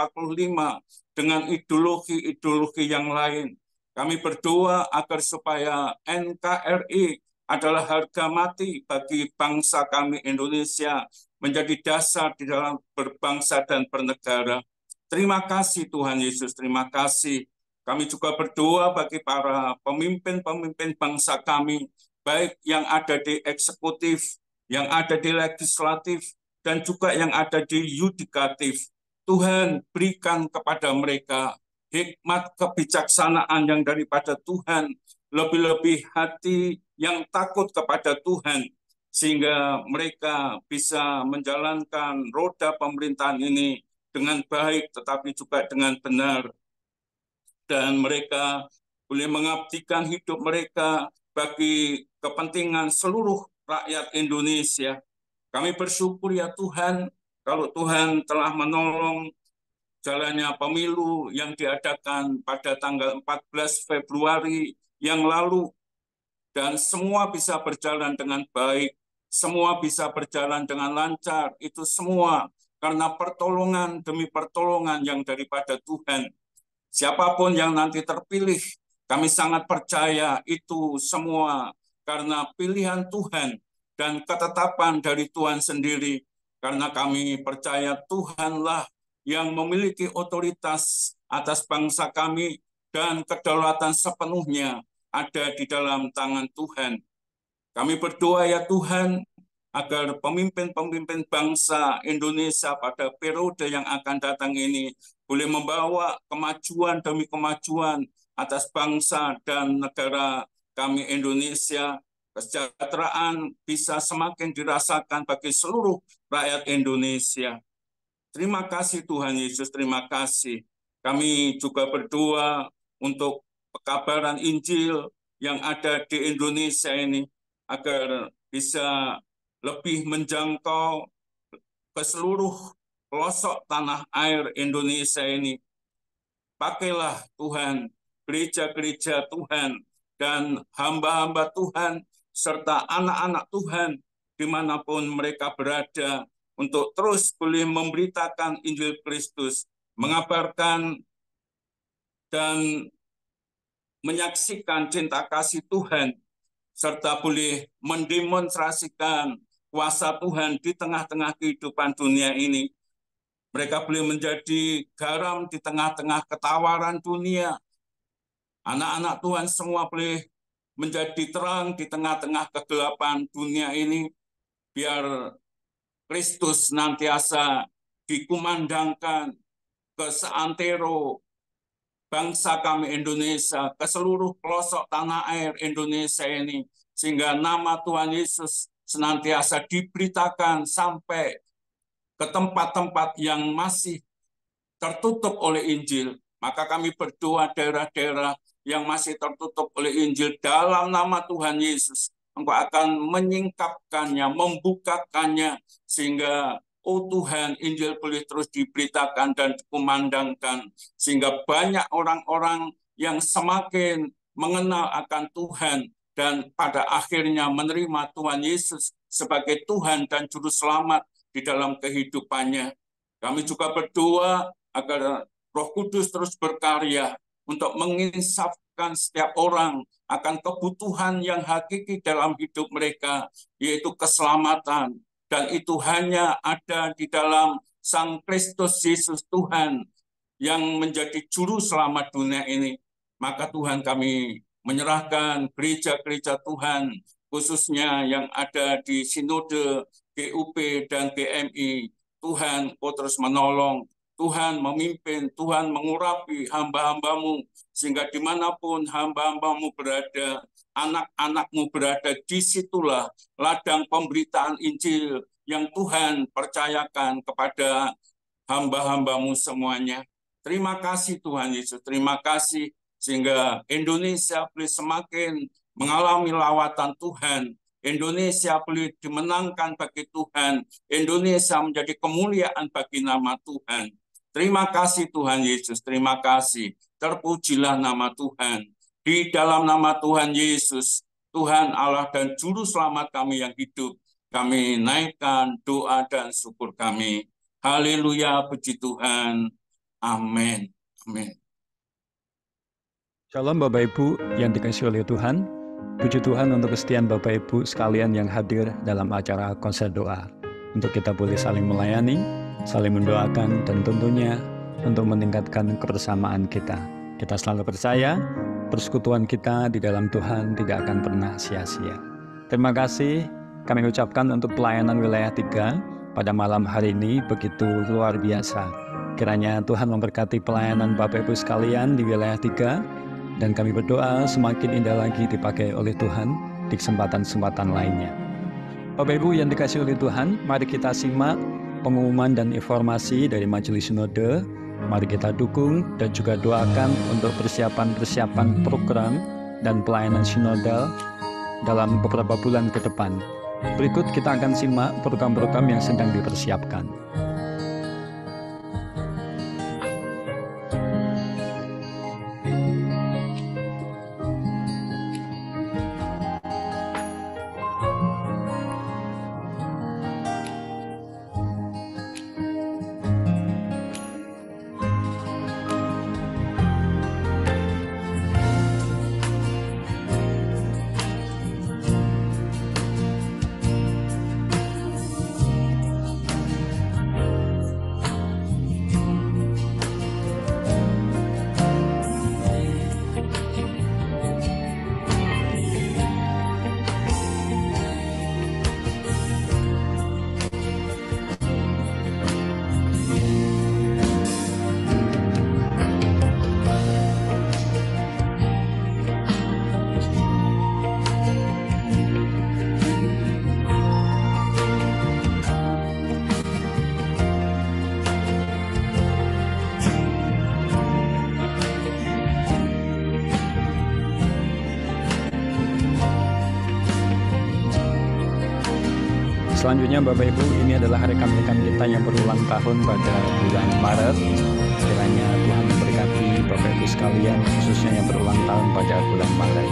dengan ideologi-ideologi yang lain. Kami berdoa agar supaya NKRI adalah harga mati bagi bangsa kami Indonesia, menjadi dasar di dalam berbangsa dan bernegara. Terima kasih Tuhan Yesus, terima kasih. Kami juga berdoa bagi para pemimpin-pemimpin bangsa kami, baik yang ada di eksekutif, yang ada di legislatif, dan juga yang ada di yudikatif. Tuhan, berikan kepada mereka hikmat kebijaksanaan yang daripada Tuhan, lebih-lebih hati yang takut kepada Tuhan, sehingga mereka bisa menjalankan roda pemerintahan ini dengan baik, tetapi juga dengan benar. Dan mereka boleh mengabdikan hidup mereka bagi kepentingan seluruh rakyat Indonesia. Kami bersyukur ya Tuhan, kalau Tuhan telah menolong jalannya pemilu yang diadakan pada tanggal 14 Februari yang lalu, dan semua bisa berjalan dengan baik, semua bisa berjalan dengan lancar, itu semua karena pertolongan demi pertolongan yang daripada Tuhan. Siapapun yang nanti terpilih, kami sangat percaya itu semua karena pilihan Tuhan dan ketetapan dari Tuhan sendiri. Karena kami percaya Tuhanlah yang memiliki otoritas atas bangsa kami dan kedaulatan sepenuhnya ada di dalam tangan Tuhan. Kami berdoa ya Tuhan, agar pemimpin-pemimpin bangsa Indonesia pada periode yang akan datang ini boleh membawa kemajuan demi kemajuan atas bangsa dan negara kami Indonesia. Kesejahteraan bisa semakin dirasakan bagi seluruh rakyat Indonesia. Terima kasih Tuhan Yesus, terima kasih. Kami juga berdoa untuk pekabaran Injil yang ada di Indonesia ini, agar bisa lebih menjangkau ke seluruh pelosok tanah air Indonesia ini. Pakailah Tuhan, gereja-gereja Tuhan, dan hamba-hamba Tuhan, serta anak-anak Tuhan, dimanapun mereka berada, untuk terus boleh memberitakan Injil Kristus, mengabarkan dan menyaksikan cinta kasih Tuhan, serta boleh mendemonstrasikan kuasa Tuhan di tengah-tengah kehidupan dunia ini. Mereka boleh menjadi garam di tengah-tengah ketawaran dunia. Anak-anak Tuhan semua boleh menjadi terang di tengah-tengah kegelapan dunia ini. Biar Kristus senantiasa dikumandangkan ke seantero bangsa kami Indonesia, ke seluruh pelosok tanah air Indonesia ini, sehingga nama Tuhan Yesus senantiasa diberitakan sampai ke tempat-tempat yang masih tertutup oleh Injil. Maka kami berdoa daerah-daerah yang masih tertutup oleh Injil, dalam nama Tuhan Yesus, Engkau akan menyingkapkannya, membukakannya, sehingga oh Tuhan, Injil boleh terus diberitakan dan dikumandangkan, sehingga banyak orang-orang yang semakin mengenal akan Tuhan dan pada akhirnya menerima Tuhan Yesus sebagai Tuhan dan Juru Selamat di dalam kehidupannya. Kami juga berdoa agar Roh Kudus terus berkarya untuk menginsafkan setiap orang akan kebutuhan yang hakiki dalam hidup mereka, yaitu keselamatan. Dan itu hanya ada di dalam Sang Kristus Yesus Tuhan yang menjadi juru selamat dunia ini. Maka Tuhan, kami menyerahkan gereja-gereja Tuhan, khususnya yang ada di Sinode, GUP, dan GMI. Tuhan, Kau terus menolong, Tuhan memimpin, Tuhan mengurapi hamba-hambamu, sehingga dimanapun hamba-hambamu berada, anak-anakmu berada, disitulah ladang pemberitaan Injil yang Tuhan percayakan kepada hamba-hambamu semuanya. Terima kasih Tuhan Yesus, terima kasih, sehingga Indonesia boleh semakin mengalami lawatan Tuhan. Indonesia boleh dimenangkan bagi Tuhan. Indonesia menjadi kemuliaan bagi nama Tuhan. Terima kasih Tuhan Yesus, terima kasih. Terpujilah nama Tuhan. Di dalam nama Tuhan Yesus, Tuhan Allah dan Juru Selamat kami yang hidup, kami naikkan doa dan syukur kami. Haleluya, puji Tuhan. Amin. Amin. Shalom Bapak Ibu yang dikasihi oleh Tuhan. Puji Tuhan untuk kesetiaan Bapak Ibu sekalian yang hadir dalam acara konser doa. Untuk kita boleh saling melayani, saling mendoakan, dan tentunya untuk meningkatkan kebersamaan kita. Kita selalu percaya persekutuan kita di dalam Tuhan tidak akan pernah sia-sia. Terima kasih kami ucapkan untuk pelayanan wilayah 3 pada malam hari ini begitu luar biasa. Kiranya Tuhan memberkati pelayanan Bapak Ibu sekalian di wilayah 3, dan kami berdoa semakin indah lagi dipakai oleh Tuhan di kesempatan-kesempatan lainnya. Bapak Ibu yang dikasihi oleh Tuhan, mari kita simak pengumuman dan informasi dari Majelis Sinode Mari kita dukung dan juga doakan untuk persiapan-persiapan program dan pelayanan sinodal dalam beberapa bulan ke depan. Berikut kita akan simak program-program yang sedang dipersiapkan. Selanjutnya Bapak Ibu, ini adalah rekan-rekan kita yang berulang tahun pada bulan Maret. Kiranya Tuhan memberkati Bapak Ibu sekalian, khususnya yang berulang tahun pada bulan Maret.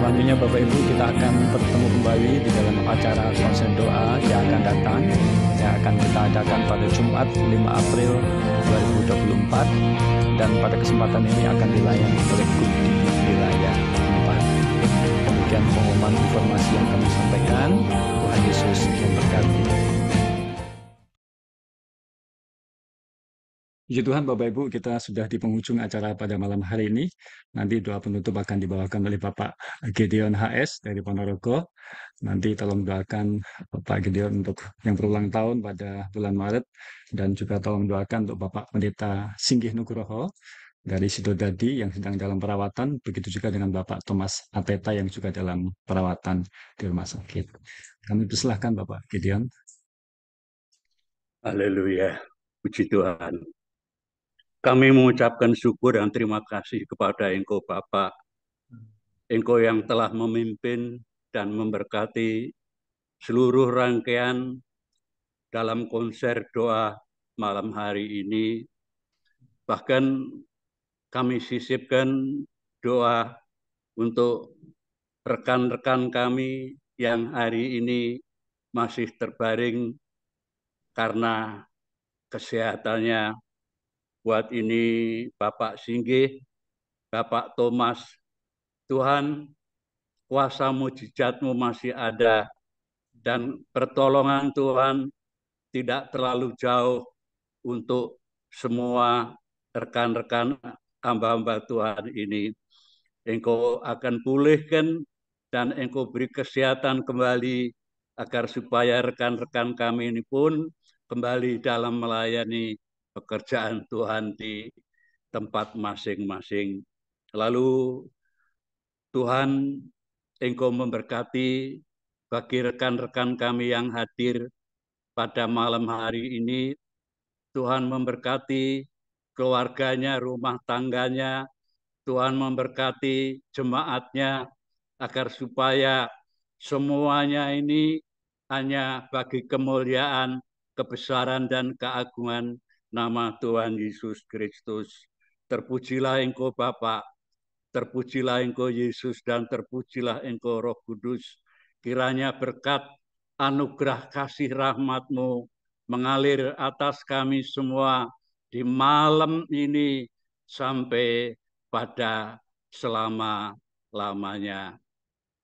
Selanjutnya Bapak Ibu, kita akan bertemu kembali di dalam acara konser doa yang akan datang, yang akan kita adakan pada Jumat 5 April 2024, dan pada kesempatan ini akan dilayani oleh grup di wilayah 4. Demikian pengumuman informasi yang kami sampaikan. Tuhan Yesus memberkati. Puji Tuhan Bapak Ibu, kita sudah di penghujung acara pada malam hari ini. Nanti doa penutup akan dibawakan oleh Bapak Gideon HS dari Ponorogo. Nanti tolong doakan Bapak Gideon untuk yang berulang tahun pada bulan Maret. Dan juga tolong doakan untuk Bapak Pendeta Singgih Nugroho dari Sidodadi yang sedang dalam perawatan. Begitu juga dengan Bapak Thomas Ateta yang juga dalam perawatan di rumah sakit. Kami persilahkan Bapak Gideon. Haleluya, puji Tuhan. Kami mengucapkan syukur dan terima kasih kepada Engkau Bapa, Engkau yang telah memimpin dan memberkati seluruh rangkaian dalam konser doa malam hari ini. Bahkan kami sisipkan doa untuk rekan-rekan kami yang hari ini masih terbaring karena kesehatannya. Buat ini Bapak Singgih, Bapak Thomas, Tuhan, kuasa mujizat-Mu masih ada, dan pertolongan Tuhan tidak terlalu jauh untuk semua rekan-rekan hamba-hamba Tuhan ini. Engkau akan pulihkan dan Engkau beri kesehatan kembali, agar supaya rekan-rekan kami ini pun kembali dalam melayani pekerjaan Tuhan di tempat masing-masing. Lalu Tuhan, Engkau memberkati bagi rekan-rekan kami yang hadir pada malam hari ini. Tuhan memberkati keluarganya, rumah tangganya. Tuhan memberkati jemaatnya, agar supaya semuanya ini hanya bagi kemuliaan, kebesaran, dan keagungan nama Tuhan Yesus Kristus. Terpujilah Engkau Bapa, terpujilah Engkau Yesus, dan terpujilah Engkau Roh Kudus. Kiranya berkat anugerah kasih rahmat-Mu mengalir atas kami semua di malam ini sampai pada selama-lamanya.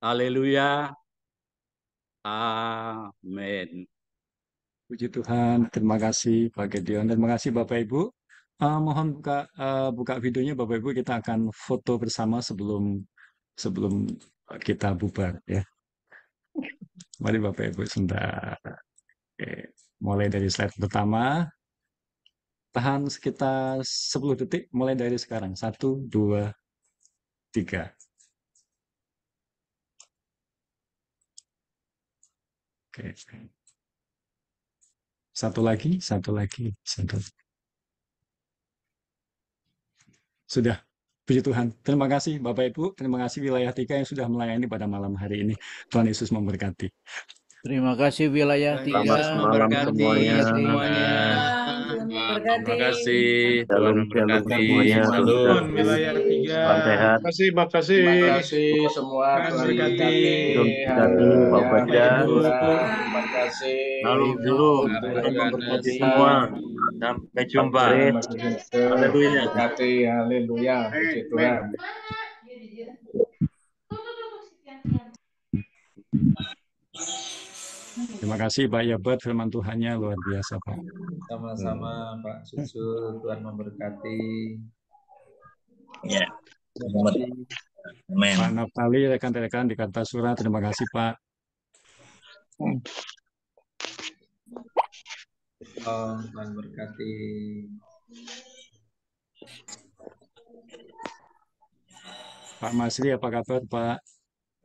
Haleluya. Amin. Puji Tuhan, terima kasih Pak Gideon, dan terima kasih Bapak Ibu. Mohon buka videonya Bapak Ibu, kita akan foto bersama sebelum kita bubar ya. Mari Bapak Ibu sebentar. Oke. mulai dari slide pertama. Tahan sekitar 10 detik mulai dari sekarang. 1, 2, 3. Oke. Satu lagi. Sudah. Puji Tuhan. Terima kasih Bapak Ibu. Terima kasih Wilayah 3 yang sudah melayani pada malam hari ini. Tuhan Yesus memberkati. Terima kasih Wilayah 3. Selamat malam semuanya. Terima kasih. Tuhan Shalom memberkati. semuanya. Shalom. Wilayah 3. Salam sehat. Makasih. Terima kasih semua. Tuhan Tuhan berkati. memberkati. Tuhan Bapak Baca. Terima kasih. Shalom. Tuhan memberkati semua. Sampai jumpa. Haleluya. Haleluya. Puji Tuhan. Terima kasih Pak Yabet, firman Tuhannya luar biasa Pak. Sama-sama Pak Susu, Tuhan memberkati. Ya. Pak Naftali, rekan-rekan di Kartasura, terima kasih Pak. Tuhan berkati. Pak Masri, apa kabar Pak?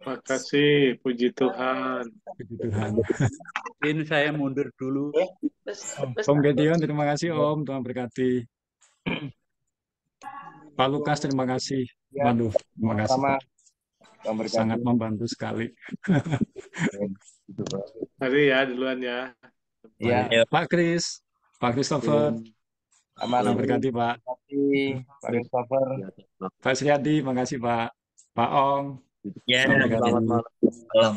Makasih, puji Tuhan. Puji Tuhan. Ini saya mundur dulu. Om Gedeon, terima kasih Om, Tuhan berkati. Pak Lukas, terima kasih. Waduh, terima kasih Pak. Sangat membantu sekali. Mari ya, duluan ya. Ya. Pak Kris, Pak Christopher, Tuhan berkati Pak. Pak Christopher. Pak Sriadi, makasih Pak. Pak Ong. Ya, selamat malam. Salam.